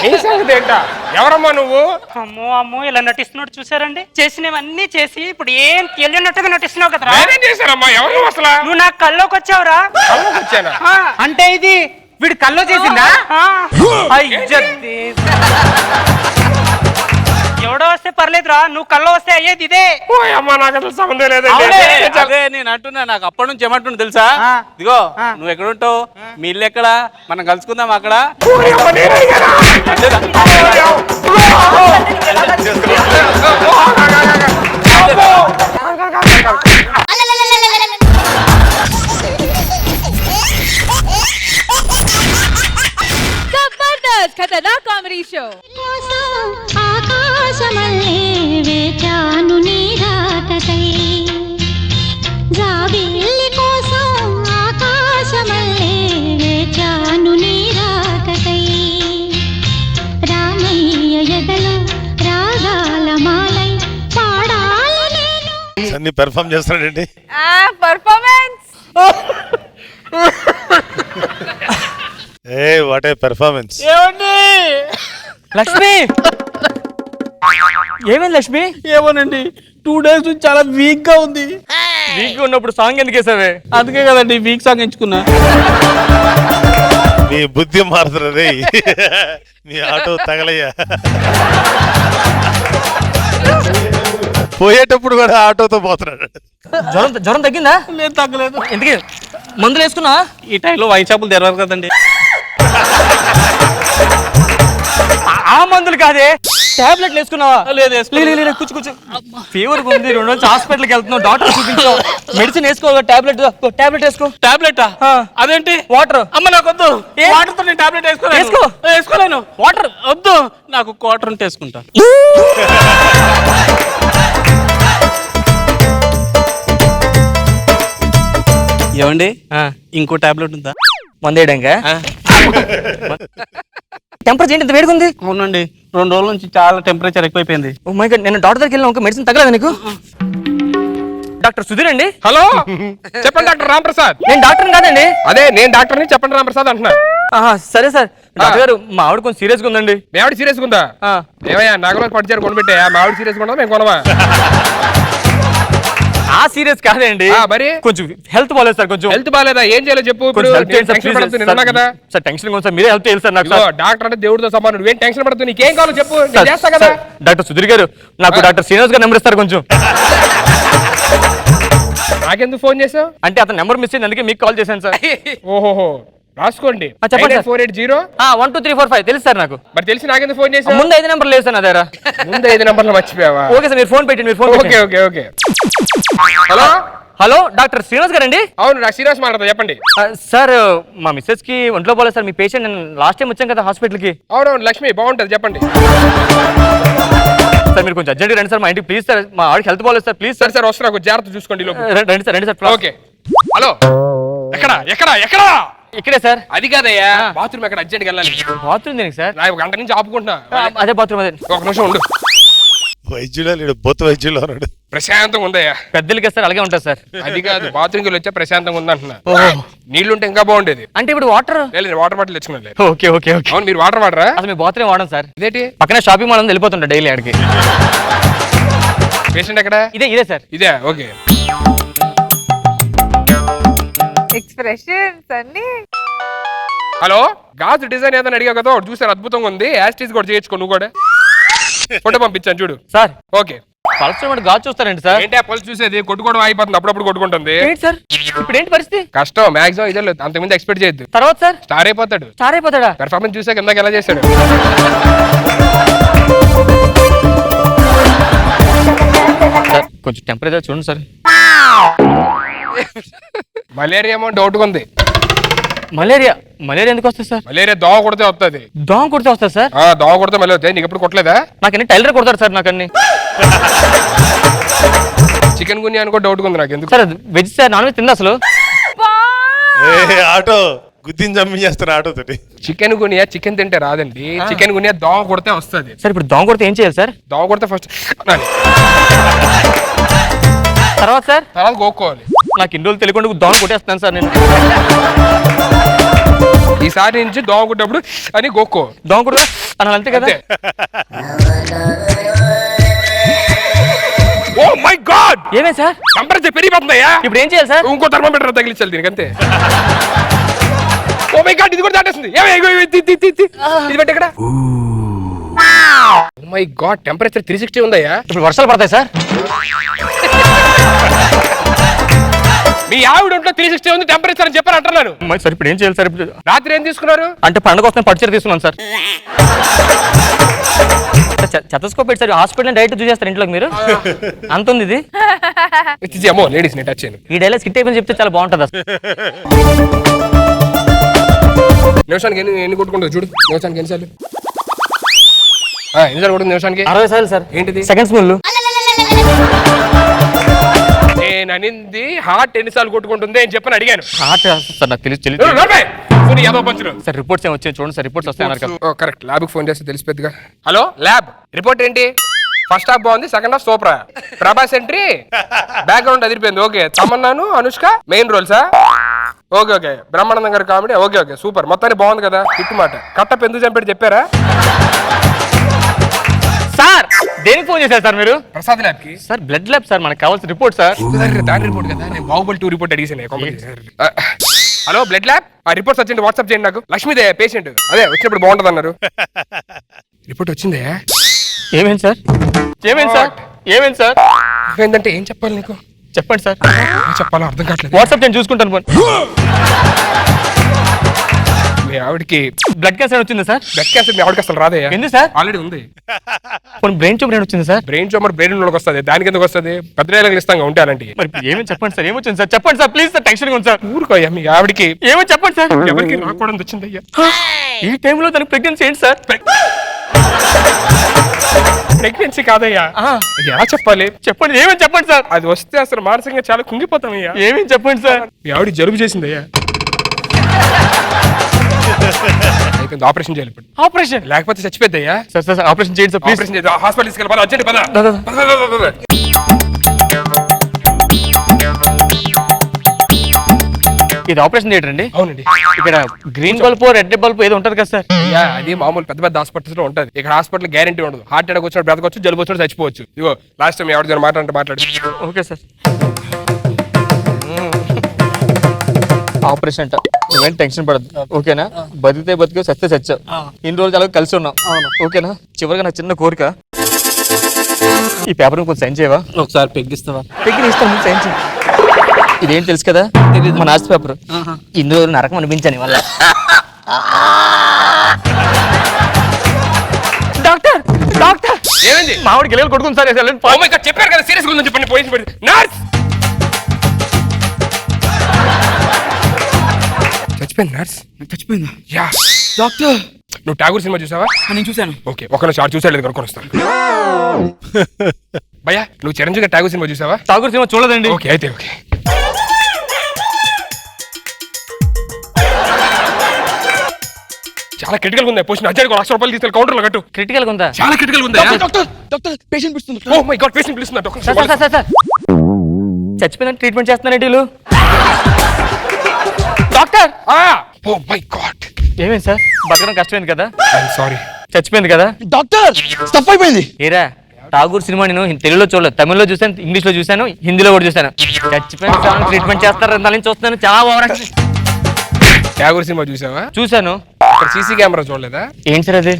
Speaker 2: నీ సంగతి ఏంటా? ఎవరమ్మా నువ్వు?
Speaker 11: అమ్మో అమ్మో ఇలా నటిస్తున్నాడు చూసారండి. చేసినవన్నీ చేసి ఇప్పుడు ఏం తెలియనట్టుగా నటిస్తున్నావు కదరా.
Speaker 2: నేనేం చేశానమ్మా? ఎవరు అసలు?
Speaker 11: నువ్వు నాకు కల్లోకి వచ్చావురా.
Speaker 2: కళ్ళకి వచ్చానా?
Speaker 10: అంటే ఇది వీడు కల్లో చేసిందా?
Speaker 11: ఎవడో వస్తే పర్లేదురా, నువ్వు కల్లో వస్తే అయ్యేది ఇదే.
Speaker 2: అమ్మా నాకు అసలు సంబంధం లేదండి.
Speaker 7: అదే నేను అంటున్నా, నాకు అప్పటి నుంచి ఏమంటున్నా తెలుసా? ఇదిగో నువ్వు ఎక్కడుంటావు, మీ ఇల్లు ఎక్కడ, మనం కలుసుకుందాం అక్కడ.
Speaker 6: జబర్దస్త్ ఖతర్నాక్ కామెడీ షో. ఆకాశమల్లే వేచాను నీ రాకకై, జాబిల్లి కోసం ఆకాశమల్లే వేచాను నీ రాకకై, రామయ్య ఎదలో రాగాల మాలై పాడాలి నేను.
Speaker 12: అన్ని పెర్ఫామ్ చేస్తాడండి.
Speaker 1: Performance
Speaker 12: A what a performance.
Speaker 3: Lakshmi ఏమైంది లక్ష్మి?
Speaker 7: ఏమోనండి 2 days నుంచి చాలా వీక్ గా ఉంది.
Speaker 3: వీక్ ఉన్నప్పుడు సాంగ్ ఎందుకు వేసావే?
Speaker 7: అందుకే కదండి వీక్ సాంగ్ ఎంచుకున్నా.
Speaker 12: నీ బుద్ధి మారుతురా రే. నీ ఆటో తగలయ్యా. పోయేటప్పుడు కూడా ఆటోతో పోతున్నాడు.
Speaker 3: జ్వరం తగ్గిందా?
Speaker 7: లేదు తగ్గలేదు.
Speaker 3: ఎందుకే మందులు వేసుకున్నా?
Speaker 7: ఈ టైంలో వైన్ షాపులు తెరవరు కదండి.
Speaker 3: ఆ మందులు కాదే, టాబ్లెట్లు వేసుకున్నావా?
Speaker 7: లేదు వేసుకోలేదు.
Speaker 3: కూర్చు ఫీవర్ ఉంది, 2 రోజులు హాస్పిటల్కి వెళ్తున్నావు, డాక్టర్ చూపించావు, మెడిసిన్ వేసుకో, టాబ్లెట్ వేసుకో.
Speaker 7: టాబ్లెటా? అదేంటి?
Speaker 3: వాటర్.
Speaker 7: అమ్మ నాకు వద్దు, వాటర్ తో నేను టాబ్లెట్ వేసుకోలేను.
Speaker 3: వాటర్
Speaker 7: వద్దు, నాకు క్వార్టర్ ఉంటే వేసుకుంటా. ఏమండి ఇంకో టాబ్లెట్ ఉందా
Speaker 3: మందేయడంగా? టెంపరేచర్ ఏంటి ఇంత వేడిగా ఉంది?
Speaker 7: అవునండి 2 రోజుల నుంచి చాలా టెంపరేచర్ ఎక్కువైపోయింది.
Speaker 3: ఓ మై గాడ్, నేను డాక్టర్ దగ్గరికి వెళ్ళిన మెడిసిన్ తగ్గలేదా నీకు? డాక్టర్ సుధీర్ అండి.
Speaker 2: హలో చెప్పండి డాక్టర్ రాంప్రసాద్.
Speaker 3: నేను డాక్టర్ కాదండి.
Speaker 2: అదే నేను డాక్టర్ని, చెప్పండి రాంప్రసాద్ అంటున్నా.
Speaker 3: సరే సార్. డాక్టర్ గారు మా ఆవిడ కొంచెం సీరియస్ గా ఉందండి.
Speaker 2: మీ ఆవిడ సీరియస్ గా ఉందా? ఏమయ్యా నగరోజు పట్టుచారు కొనిపెట్టే మా ఆవిడ సీరియస్ గా ఉండదా, మేము కొనవా?
Speaker 3: ఆ సీరియస్ కాదండి,
Speaker 2: మరి
Speaker 3: కొంచెం హెల్త్ బాగాలేదు సార్. కొంచెం
Speaker 2: హెల్త్ బాగాలేదా? ఏం చేయాలో చెప్పు. టెన్షన్ పడుతున్నా కదా
Speaker 3: సార్. టెన్షన్ సార్, మీరే హెల్ప్ చేయాలి సార్ నాకు.
Speaker 2: డాక్టర్ అంటే దేవుడితో సమానం, నువ్వేం టెన్షన్ పడుతుంది, నీకేం కావాలో చెప్పు, నేను చేస్తా కదా.
Speaker 3: డాక్టర్ సుధీర్ గారు నాకు డాక్టర్ శ్రీనివాస్ గారు నెంబర్ ఇస్తారు కొంచెం?
Speaker 2: నాకెందుకు ఫోన్ చేసావు?
Speaker 3: అంటే అతను నెంబర్ మిస్ అయింది, అందుకే మీకు కాల్ చేశాను సార్.
Speaker 2: ఓహోహో రాసుకోండి.
Speaker 3: చెప్పండి
Speaker 2: 480
Speaker 3: 1 2 3 4 5 తెలుసు సార్ నాకు.
Speaker 2: మరి తెలిసి నాకెందుకు ఫోన్ చేసావు?
Speaker 3: ముందు 5 నెంబర్ లేదు సార్ నా దగ్గర.
Speaker 2: ముందు 5 నెంబర్లు మర్చిపోయావా?
Speaker 3: ఓకే సార్, మీరు ఫోన్ పెట్టండి, మీరు phone.
Speaker 2: Okay. Hello
Speaker 3: hello doctor Srinivas గారండి?
Speaker 2: అవును నాకు శ్రీనివాస్ మాట్లాడతా, చెప్పండి.
Speaker 3: సార్ మా మిస్సెస్ కి ఒంట్లో పోలేదు సార్. మీ పేషెంట్ నేను లాస్ట్ టైం వచ్చాను కదా హాస్పిటల్ కి.
Speaker 2: అవునవును లక్ష్మి బాగుంటది, చెప్పండి.
Speaker 3: సార్ మీరు కొంచెం అర్జెంట్గా రండి సార్ మా ఇంటికి ప్లీజ్ సార్. మా ఆవిడకి హెల్త్ బాగాలేదు సార్ ప్లీజ్.
Speaker 2: సార్ వస్తున్నా, జాగ్రత్త చూసుకోండి.
Speaker 3: రండి సార్.
Speaker 2: ఓకే. హలో ఎక్కడ
Speaker 3: ఇక్కడే సార్.
Speaker 2: అది కాదయ్యా, బాత్రూమ్ ఎక్కడ అర్జెంట్కి వెళ్ళాలి.
Speaker 3: బాత్రూమ్ దేనికి సార్?
Speaker 2: నా ఒక గంట నుంచి ఆపుకుంటున్నా.
Speaker 3: అదే బాత్రూమ్ అదే.
Speaker 2: ఒక నిమిషం ఉండు.
Speaker 12: వైద్యుడా లేడు, బొత్త వైద్యులు అన్నాడు.
Speaker 2: ప్రశాంతంగా ఉందయ్యా.
Speaker 3: పెద్దలకి సార్ అలాగే ఉంటుంది సార్.
Speaker 2: అది కాదు, బాత్రూమ్కి వెళ్ళి వచ్చా ప్రశాంతంగా ఉందంటున్నా. నీళ్లుంటే ఇంకా బాగుండేది.
Speaker 3: అంటే ఇప్పుడు వాటర్?
Speaker 2: లేదు, వాటర్ బాటిల్ తెచ్చుకున్నాను.
Speaker 3: Okay okay okay.
Speaker 2: అవును, మీరు వాటర్ వాడరా?
Speaker 3: అసలు మీ బాత్రూమ్ వాడడం సార్.
Speaker 2: ఇదేంటి?
Speaker 3: పక్కనే షాపింగ్ మాల్ ఉంది, వెళ్ళిపోతుంటా డైలీ ఆడికి.
Speaker 2: పేషెంట్ ఎక్కడ?
Speaker 3: ఇదే సార్.
Speaker 2: ఇదే, ఓకే.
Speaker 1: ఎక్స్ప్రెషన్స్ అన్ని.
Speaker 2: హలో, గాజు డిజైన్ ఏదైనా అడిగా కదా, ఒకటి చూసారు, అద్భుతంగా ఉంది. యాస్టీస్ కూడా చేయించుకో నువ్వు కూడా. ఫోటో పంపించాను చూడు
Speaker 3: సార్.
Speaker 2: ఓకే.
Speaker 3: పల్స్ గాజు చూస్తారండి సార్?
Speaker 2: ఏంటి ఆ పల్స్ చూసేది? కొట్టుకోవడం అయిపోతుంది, అప్పుడప్పుడు కొట్టుకుంటుంది.
Speaker 3: సార్ ఇప్పుడు ఏంటి పరిస్థితి?
Speaker 2: కష్టం, మాక్సిమం ఇదే లేదు, అంతకుముందు ఎక్స్పెక్ట్ చేయొద్దు.
Speaker 3: తర్వాత సార్
Speaker 2: స్టార్ అయిపోతాడు.
Speaker 3: స్టార్ అయిపోతాడా?
Speaker 2: పెర్ఫార్మెన్స్ చూసాక ఇందాక ఎలా చేశాడు.
Speaker 3: సార్ కొంచెం టెంపరేచర్ చూడండి సార్.
Speaker 2: మలేరియా ఏమో డౌట్ ఉంది.
Speaker 3: మలేరియా ఎందుకు వస్తుంది సార్?
Speaker 2: మలేరియా దోమ కొడితే వస్తుంది.
Speaker 3: దోమ కొడితే వస్తుంది సార్?
Speaker 2: దోమ కొడితే మళ్ళీ వస్తాయి. నీకు ఎప్పుడు కొట్టలేదా?
Speaker 3: నాకన్నీ టైలర్ కొడతారు సార్. నాకన్నీ
Speaker 2: చికెన్ గున్యా అనుకో డౌట్ ఉంది నాకు. ఎందుకు
Speaker 3: sir? Veg sir, non veg తిందా అసలు?
Speaker 12: ఆటో గుద్దిని జమ్మి చేస్తారు ఆటో తోటి.
Speaker 2: చికెన్ గునియా చికెన్ తింటే రాదండి. చికెన్ గునియా దోమ కొడితే వస్తుంది.
Speaker 3: సార్ ఇప్పుడు దోమ కొడితే ఏం చేయాలి సార్?
Speaker 2: దోమ కొడితే ఫస్ట్
Speaker 3: తర్వాత సార్?
Speaker 2: తర్వాత గోక్కోవాలి.
Speaker 3: నాకు ఇన్ని రోజులు తెలియకుండా దోమ కొట్టేస్తాను సార్ నేను.
Speaker 2: ఈసారి నుంచి దోమ కొట్టినప్పుడు అని గోక్కో.
Speaker 3: దోమ కొట్టు అనాలి అంతే కదా?
Speaker 2: ఓ మై గాడ్,
Speaker 3: ఏమే సార్?
Speaker 2: టెంపరేచర్ పెరిగిపోతుందయ్యా.
Speaker 3: ఇప్పుడు ఏం చేయాలి సార్?
Speaker 2: ఇంకో థర్మోమీటర్ తగిలించాలి దీనికి అంతే. ఓ మై గాడ్, ఇది కూడా దాటేస్తుంది. ఇది పెట్టి ఎక్కడ? ఓ మై గాడ్, టెంపరేచర్ 360 ఉందయ్యా.
Speaker 3: ఇప్పుడు వర్షాలు పడతాయి సార్?
Speaker 2: మీ ఆవిడ ఒంట్లో 360 ఉంది టెంపరేచర్ అని చెప్పారు అంటున్నాను.
Speaker 3: సార్ ఇప్పుడు ఏం చేయాలి సార్? ఇప్పుడు
Speaker 2: రాత్రి ఏం తీసుకున్నారు?
Speaker 3: అంటే పండుగ వస్తుంది పట్టుచీర తీసుకున్నాను సార్. చెత్తస్కోప్ పెట్టి సార్ హాస్పిటల్ డైరెక్ట్ చూసేస్తారు ఇంట్లోకి మీరు. అంత ఉంది ఇది.
Speaker 2: అమ్మో, లేడీస్ ని టచ్ చేయను.
Speaker 3: ఈ డైలాగ్ స్కిట్ అయిపోయి చెప్తే చాలా బాగుంటుంది అసలు.
Speaker 2: నిమిషానికి ఎన్ని కొట్టుకుంటుంది చూడు. నిమిషానికి ఎన్నిసార్లు? ఎన్నిసార్లు కొడుతుంది నిమిషానికి?
Speaker 3: 60 సార్లు సార్.
Speaker 2: ఏంటిది?
Speaker 3: సెకండ్స్ ముళ్ళు.
Speaker 2: నేను అనింది హార్ట్ ఎన్నిసార్లు కొట్టుకుంటుంది అని చెప్పని అడిగాను.
Speaker 3: హార్ట్ సార్ నాకు తెలియదు.
Speaker 2: సార్
Speaker 3: రిపోర్ట్స్ ఏమి వచ్చాయి చూడండి సార్. రిపోర్ట్స్ వస్తాయి.
Speaker 2: కరెక్ట్, ల్యాబ్ ఫోన్ చేస్తే తెలిసిపోద్దిగా. హలో ల్యాబ్, రిపోర్ట్ ఏంటి? ఫస్ట్ హాఫ్ బాగుంది, second half super. Prabhas entry, background అదిరిపోయింది. ఓకే, తమన్నాను అనుష్క మెయిన్ రోల్సా? Okay okay. బ్రహ్మానందం గారి కామెడీ ఓకే ఓకే సూపర్. మొత్తాన్ని బాగుంది కదా. హిట్ మాట. కట్టప్ ఎందుకు చంపాడు చెప్పారా?
Speaker 3: సార్ దేనికి ఫోన్ చేశారు సార్ మీరు?
Speaker 2: ప్రసాద్ ల్యాబ్ కి.
Speaker 3: సార్ బ్లడ్ ల్యాబ్ సార్, మనకు కావాల్సిన రిపోర్ట్ సార్.
Speaker 2: దాని రిపోర్ట్ కదా, నేను బాహుబలి 2 రిపోర్ట్ అడిగాను. హలో బ్లడ్ ల్యాబ్, ఆ రిపోర్ట్స్ వచ్చింది వాట్సాప్ చేయండి నాకు. లక్ష్మీదే పేషెంట్, అదే వచ్చినప్పుడు బాగుంటది అన్నారు. రిపోర్ట్ వచ్చిందే.
Speaker 3: ఏమైంది సార్? ఏమైంది సార్? ఏమైంది సార్?
Speaker 2: ఏంటంటే ఏం చెప్పాలి నీకు?
Speaker 3: చెప్పండి సార్.
Speaker 2: చెప్పాలో అర్థం కావట్లేదు.
Speaker 3: వాట్సాప్ నేను చూసుకుంటాను.
Speaker 2: మీ ఆవిడకి
Speaker 3: బ్లడ్ క్యాన్సర్ వచ్చింది సార్?
Speaker 2: బ్లడ్ క్యాన్సర్ మీ ఆవిడకి అసలు రాదయ్యా.
Speaker 3: ఎందుకు సార్?
Speaker 2: ఆల్రెడీ ఉంది.
Speaker 3: బ్రెయిన్ ట్యూమర్ వచ్చింది సార్?
Speaker 2: బ్రెయిన్ ట్యూమర్ బ్రెయిన్ లోకి వస్తుంది, దానికి ఎందుకు వస్తుంది? పెద్దలేలకు ఇస్తాం ఉంటే అలాంటి.
Speaker 3: మరి ఏమని చెప్పండి సార్? ఏమొచ్చింది సార్? చెప్పండి సార్ ప్లీజ్ సార్. టెన్షన్ ఉంది సార్.
Speaker 2: ఊరుకోయ్యా, మీ ఆవిడకి
Speaker 3: ఏమో చెప్పండి సార్.
Speaker 2: ఎవరికి రాకూడదు వచ్చిందయ్యా.
Speaker 3: ఈ టైంలో తనకి ప్రెగ్నెన్సీ ఏంటి సార్?
Speaker 2: ప్రెగ్నెన్సీ కాదయ్యా. ఎలా చెప్పాలి?
Speaker 3: చెప్పండి, ఏమని చెప్పండి సార్.
Speaker 2: అది వస్తే అసలు మానసికంగా చాలా కుంగిపోతామయ్యా.
Speaker 3: ఏమేమి చెప్పండి సార్.
Speaker 2: మీ ఆవిడ జలుబు చేసిందయ్యా. అయిపోయింది, ఆపరేషన్ చేయాలి ఇప్పుడు.
Speaker 3: ఆపరేషన్
Speaker 2: లేకపోతే చచ్చిపోద్దయ్యా.
Speaker 3: సార్ సార్ ఆపరేషన్ చేయండి సార్ ప్లీజ్.
Speaker 2: ఆపరేషన్ చేద్దాం, హాస్పిటల్ తీసుకెళ్ళి అర్జెంట్ పద.
Speaker 3: ఇది ఆపరేషన్ థియేటర్ అండి?
Speaker 2: అవునండి.
Speaker 3: ఇక్కడ గ్రీన్ బల్బ్ రెడ్ బల్బ్ ఏదో ఉంటది కదా సార్?
Speaker 2: అది మామూలు పెద్ద పెద్ద హాస్పిటల్స్ లో ఉంటది. ఇక్కడ హాస్పిటల్ గ్యారంటీ ఉండదు. హార్ట్ అటాక్ వచ్చినప్పుడు బ్రతకొచ్చు, జలుబు వచ్చినప్పుడు చచ్చిపోవచ్చు. ఇగో లాస్ట్ టైం ఎవరితో మాట్లాడు.
Speaker 3: Okay sir. ఆపరేషన్ అంట, నువ్వేం టెన్షన్ పడద్దు ఓకేనా? బతికితే బతికే చస్తే చచ్చావు. ఇన్ని రోజులు అలాగే కలిసి ఉన్నాం ఓకేనా? చివరిగా నాకు చిన్న కోరిక, ఈ పేపర్ కొంచెం సైన్ చేయవా?
Speaker 10: ఒకసారి పెగ్గిస్తావా?
Speaker 3: పెగ్గిని ఇస్తాను, సైన్ చేయి. ఇదేం తెలుసు కదా, మన ఆస్తి పేపర్. ఇందులో నరకం అనిపించాను వల్ల. డాక్టర్ డాక్టర్
Speaker 2: ఏమైంది?
Speaker 3: మామిడి గిల్లలు కొడుకుంది సార్.
Speaker 2: చెప్పారు కదా సీరియస్ ఉందని చెప్పండి. పోయి నర్స్ చచ్చిపోయింది. నర్స్
Speaker 10: చచ్చిపోయిందా?
Speaker 2: యా
Speaker 10: డాక్టర్
Speaker 2: నువ్వు ఠాగూర్ సినిమా చూసావా?
Speaker 10: నేను చూశాను.
Speaker 2: ఓకే, ఒక షార్ట్ చూసాడు కనుక్కొని వస్తాను. భయ్యా నువ్వు చిరంజీవి ఠాగూర్ సినిమా చూసావా?
Speaker 3: ఠాగూర్ సినిమా చూడదండి.
Speaker 2: ఓకే అయితే ఓకే. చాలా క్రిటికల్ ఉంది పొజిషన్. అర్జెంట్ గా 1,00,000 రూపాయలు తీసుకెళ్ళి కౌంటర్ లో కట్టు.
Speaker 3: క్రిటికల్ ఉందా?
Speaker 2: చాలా క్రిటికల్ ఉంది.
Speaker 8: డాక్టర్ పేషెంట్ పిలుస్తుంది.
Speaker 2: ఓ మై గాడ్, పేషెంట్ పిలుస్తున్నారు.
Speaker 3: సార్ చచ్చిపోయిందని ట్రీట్మెంట్ చేస్తున్నారండి వీళ్ళు. డాక్టర్
Speaker 2: ఓ మై గాడ్,
Speaker 3: ఏమైంది సార్? బతకడం కష్టమైంది కదా?
Speaker 2: I'm sorry.
Speaker 3: చచ్చిపోయింది కదా?
Speaker 8: డాక్టర్ స్టఫ్ అయిపోయింది.
Speaker 3: ఏరా ఠాగూర్ సినిమా నేను తెలుగులో చూడలేదు, తమిళ్లో చూసాను, ఇంగ్లీష్ లో చూసాను, హిందీలో కూడా చూసాను. చచ్చిపోయిన ట్రీట్మెంట్ చేస్తారు దాని చూస్తున్నాను. చాలా ఓవర్.
Speaker 2: ఠాగూర్ సినిమా చూసావా?
Speaker 3: చూసాను.
Speaker 2: అక్కడ సీసీ కెమెరా చూడలేదా?
Speaker 3: ఏంటి సార్ అది?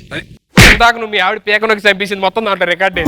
Speaker 2: ఇందాక నువ్వు మీ ఆవిడ పేకనొకి చంపేసింది మొత్తం దాంట్లో రికార్డ్.